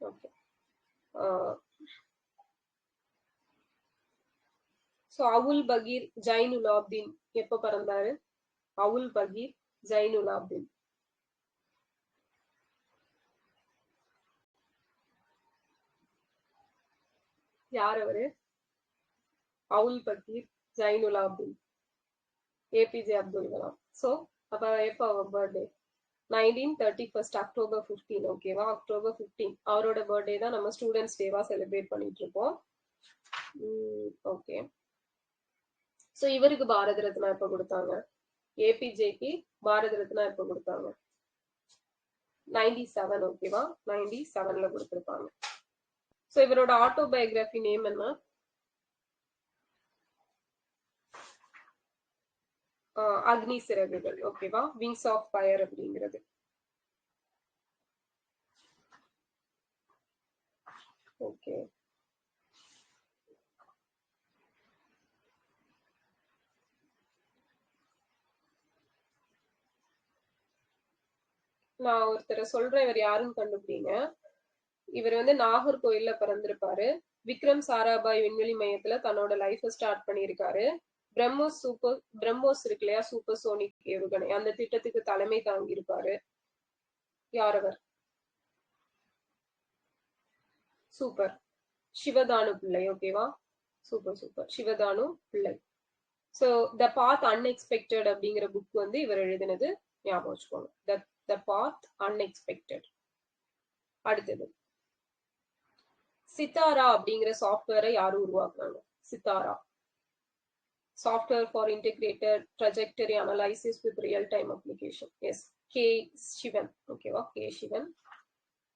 ஓகே. ஸோ அவுல் பகீர் ஜைனுலாப்தீன் எப்ப பிறந்தாரு? அவுல் பகீர் ஜைனுலாப்தீன். யார் அவரு? அவுல் பகீர் ஜைனுலாப்தீன், ஏபிஜே அப்துல் கலாம். ஸோ அப்ப எப்போ அவர் பர்த்டே? 1931 அக்டோபர் 15. ஓகேவா, அக்டோபர் 15 அவரோட பர்த்டே தான் நம்ம ஸ்டூடெண்ட்ஸ் டேவா செலிப்ரேட் பண்ணிட்டு இருக்கோம். ஓகே. ஸோ இவருக்கு பாரத ரத்னா எப்ப கொடுத்தாங்க? ஏபிஜேக்கு பாரத ரத்னா எப்ப கொடுத்தாங்க? 97. ஓகேவா, 97ல கொடுத்திருப்பாங்க. ஸோ இவரோட ஆட்டோபயோகிராஃபி நேம் என்ன? அக்னி சிறகுகள். ஓகேவா, விங்ஸ் ஆஃப் ஃபயர் அப்படிங்கிறது. ஓகே. நான் ஒருத்தரை சொல்றேன், இவர் யாருன்னு கண்டுபிடிங்க. இவர் வந்து நாகர்கோயில்ல பிறந்திருப்பாரு. விக்ரம் சாராபாய் விண்வெளி மையத்துல தன்னோட லைஃப் ஸ்டார்ட் பண்ணியிருக்காரு. பிரம்மோஸ் இருக்கு இல்லையா, சூப்பர் சோனிக் ஏவுகணை, அந்த திட்டத்துக்கு தலைமை தாங்கி இருப்பாரு. யார் அவர்? சூப்பர், சிவதானு பிள்ளை. ஓகேவா, super super, Sivathanu Pillai. So the path unexpected அப்படிங்கிற புக் வந்து இவர் எழுதினது, ஞாபகம் வச்சுக்கோங்க. The path unexpected. அடுத்தது சித்தாரா அப்படிங்கிற சாஃப்ட்வேரை யாரு உருவாக்குறாங்க? Sitara software for integrated trajectory analysis with real time application. Yes, K Sivan. ஓகேவா, கே சிவன்.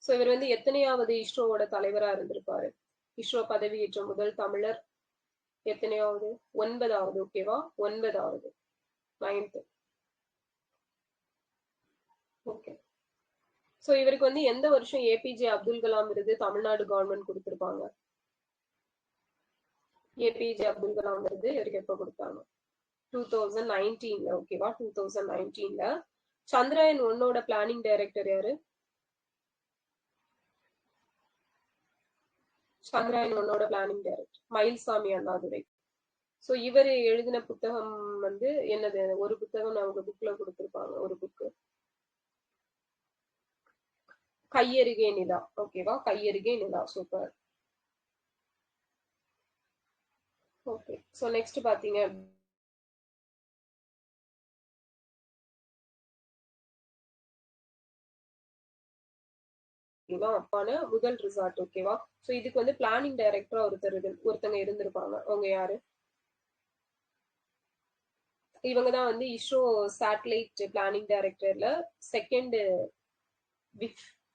சோ இவர் வந்து எத்தனையாவது இஸ்ரோவோட தலைவரா இருந்திருப்பாரு? இஸ்ரோ பதவியேற்ற முதல் தமிழர் எத்தனையாவது? 9வது. ஓகேவா? 9வது, 9th. ஓகே. சோ இவருக்கு வந்து எந்த வருஷம் ஏபிஜே அப்துல் கலாம் விருது தமிழ்நாடு கவர்மெண்ட் கொடுத்திருப்பாங்க? ஏபிஜே அப்துல் கலாம் விருது இவருக்கு எப்ப கொடுத்தாங்க? 2019ல. ஓகேவா? 2019ல. சந்திரயான் 1ஓட பிளானிங் டைரக்டர் யாரு? சந்திரயான் 1ஓட planning director Mayilsamy Annadurai. So இவர் எழுதின புத்தகம் வந்து என்னது? ஒரு புத்தகம் அவங்க புக்ல கொடுத்திருப்பாங்க. ஒரு புக்கு கையருகே நிலா. ஓகேவா? கையருகே நிலா. சூப்பர். ஓகே. சோ நெக்ஸ்ட் பாத்தீங்க அப்பான முதல் ரிசார்ட். ஓகேவா? சோ இதுக்கு வந்து பிளானிங் டைரக்டரா ஒருத்தங்க இருந்திருப்பாங்க. அவங்க யாரு? இவங்க தான் வந்து இஸ்ரோ சேட்டலைட் பிளானிங் டைரக்டர்ல second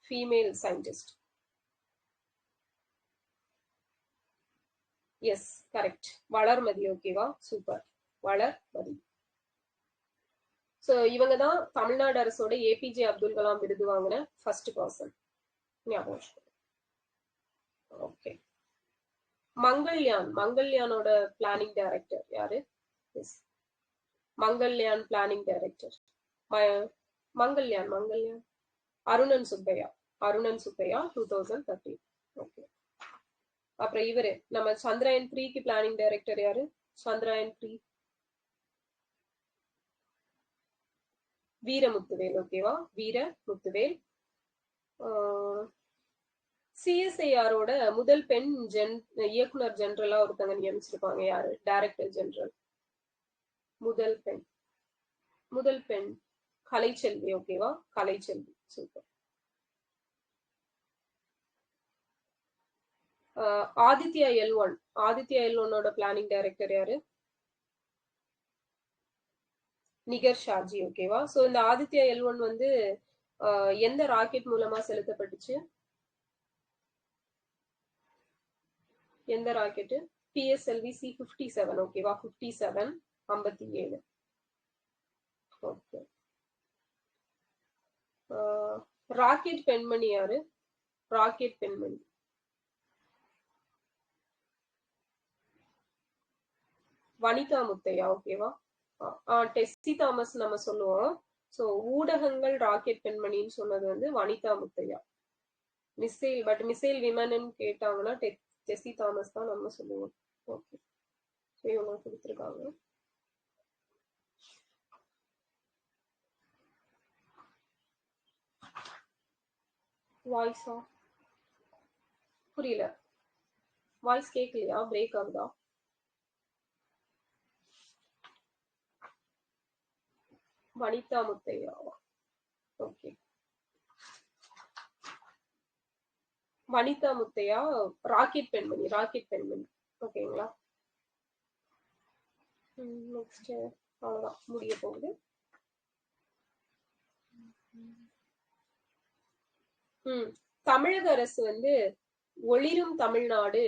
female scientist. Yes, correct. Valarmathi. ஓகேவா? சூப்பர். வளர்மதி. சோ இவங்க தான் தமிழ்நாடு அரசோட ஏபிஜே அப்துல் கலாம் விருது வாங்கின ஃபர்ஸ்ட் பர்சன். ஞாபகம். ஓகே. மங்கள்யானோட பிளானிங் டைரக்டர் யாரு? Yes, Mangalyaan planning director. Mangalyaan Arunan Subbiah. 2013. Okay. அப்புறம் இவரு நம்ம சந்திரயான் 3க்கு பிளானிங் டைரக்டர் யாரு? சந்திரயான் 3 வீரமுத்துவேல். ஓகேவா? வீரமுத்துவேல். சிஎஸ்ஐஆரோட முதல் பெண் இயக்குனர் ஜெனரலா ஒருத்தங்க நியமிச்சிருப்பாங்க. யாரு? Director general. முதல் பெண் கலைச்செல்வி. ஓகேவா? கலைச்செல்வி. சூப்பர். ஆதித்யா எல்1ஓட பிளானிங் டைரக்டர் யாரு? நிகர் ஷாஜி. ஓகேவா? சோ இந்த ஆதித்யா எல்1 வந்து எந்த ராக்கெட் மூலமா செலுத்தப்பட்டுச்சு? எந்த ராக்கெட்? PSLV C-57. ஓகேவா? 57. ஓகே. ராக்கெட் பெண்மணி யாரு? ராக்கெட் பெண்மணி வனிதா முத்தையா. ஓகேவா? டெஸ்ஸி தாமஸ் நம்ம சொல்லுவோம். சோ ஊடகங்கள் ராக்கெட் பெண்மணின்னு சொன்னது வந்து வனிதா முத்தையா. மிசைல் விமன் கேட்டாங்கன்னா டெஸ்ஸி தாமஸ் தான் நம்ம சொல்லுவோம். ஓகே. இவங்க கொடுத்துருக்காங்க. வாய்ஸா? புரியல. வாய்ஸ் கேட்கலையா? பிரேக் ஆகுதா? வனிதா முத்தையாவா? ஓகே. வனிதா முத்தையா ராக்கெட் பெண்மணி. ஓகேங்களா? நெக்ஸ்ட் அவ்வளவுதான், முடிய போகுது. தமிழக அரசு வந்து ஒளிரும் தமிழ்நாடு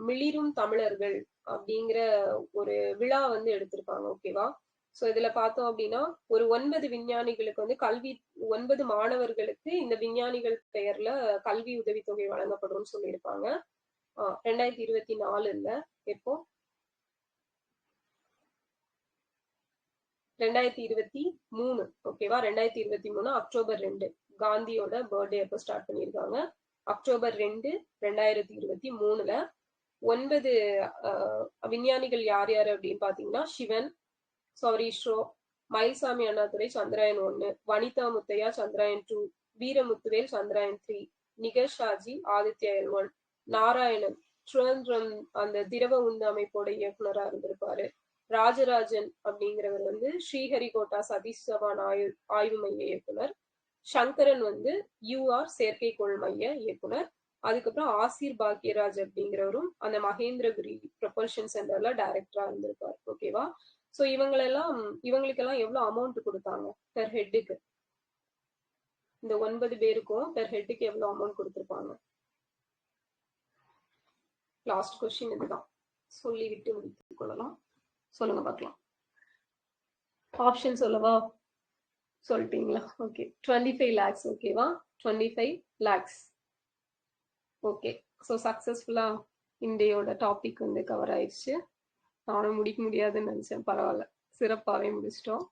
மிளிரும் தமிழர்கள் அப்படிங்கிற ஒரு விழா வந்து எடுத்திருப்பாங்க. ஓகேவா? சோ இதுல பார்த்தோம் அப்படின்னா ஒரு 9 விஞ்ஞானிகளுக்கு வந்து 9 மாணவர்களுக்கு இந்த விஞ்ஞானிகள் பெயர்ல கல்வி உதவித்தொகை வழங்கப்படும் சொல்லியிருப்பாங்க. 2024 எப்போ? 2023. ஓகேவா? 2023 அக்டோபர் 2 காந்தியோட பர்த்டே அப்போ ஸ்டார்ட் பண்ணியிருக்காங்க. அக்டோபர் 2, 2023ல 9 விஞ்ஞானிகள் யார் யாரு அப்படின்னு பாத்தீங்கன்னா சிவன் இஸ்ரோ, மயில்சாமி அண்ணாதுரை சந்திரயான் 1, வனிதா முத்தையா சந்திரயான் 2, வீரமுத்துவேல் சந்திரயான் 3, நிகர் ஷாஜி ஆதித்யா எல்1, நாராயணன் திருவனந்தபுரம் அந்த திரவ உந்து அமைப்போட இயக்குனரா இருந்திருப்பாரு. ராஜராஜன் அப்படிங்கிறவர் வந்து ஸ்ரீஹரிகோட்டா சதீஷ் தவான் ஆய்வு மைய இயக்குனர். சங்கரன் வந்து UR செயற்கைக்கோள் மைய இயக்குனர். அதுக்கப்புறம் ஆசிர் பாக்யராஜ் அப்படிங்கிறவரும் அந்த மகேந்திரகிரி ப்ரொபல்ஷன் சென்டர்ல டைரக்டரா இருந்திருப்பாரு. ஓகேவா? சோ இவங்களுக்கெல்லாம் எவ்வளவு அமௌண்ட் கொடுத்தாங்க பெர் ஹெட்டுக்கு? இந்த 9 பேருக்கும் பெர் ஹெட்டுக்கு எவ்வளவு அமௌண்ட் கொடுத்திருக்காங்க? லாஸ்ட் கொஸ்டின் இதுதான், சொல்லிவிட்டு முடித்துக் கொள்ளலாம். சொல்லுங்க பார்க்கலாம். ஆப்ஷன் சொல்லவா? சொல்லிட்டீங்களா? Okay, 25 lakhs. ஓகேவா? 25 lakhs. ஓகே, ஸோ சக்ஸஸ்ஃபுல்லா இந்தியோட டாபிக் வந்து கவர் ஆயிடுச்சு. நானும் முடிக்க முடியாதுன்னு நினைச்சேன், பரவாயில்ல, சிறப்பாகவே முடிச்சிட்டோம்.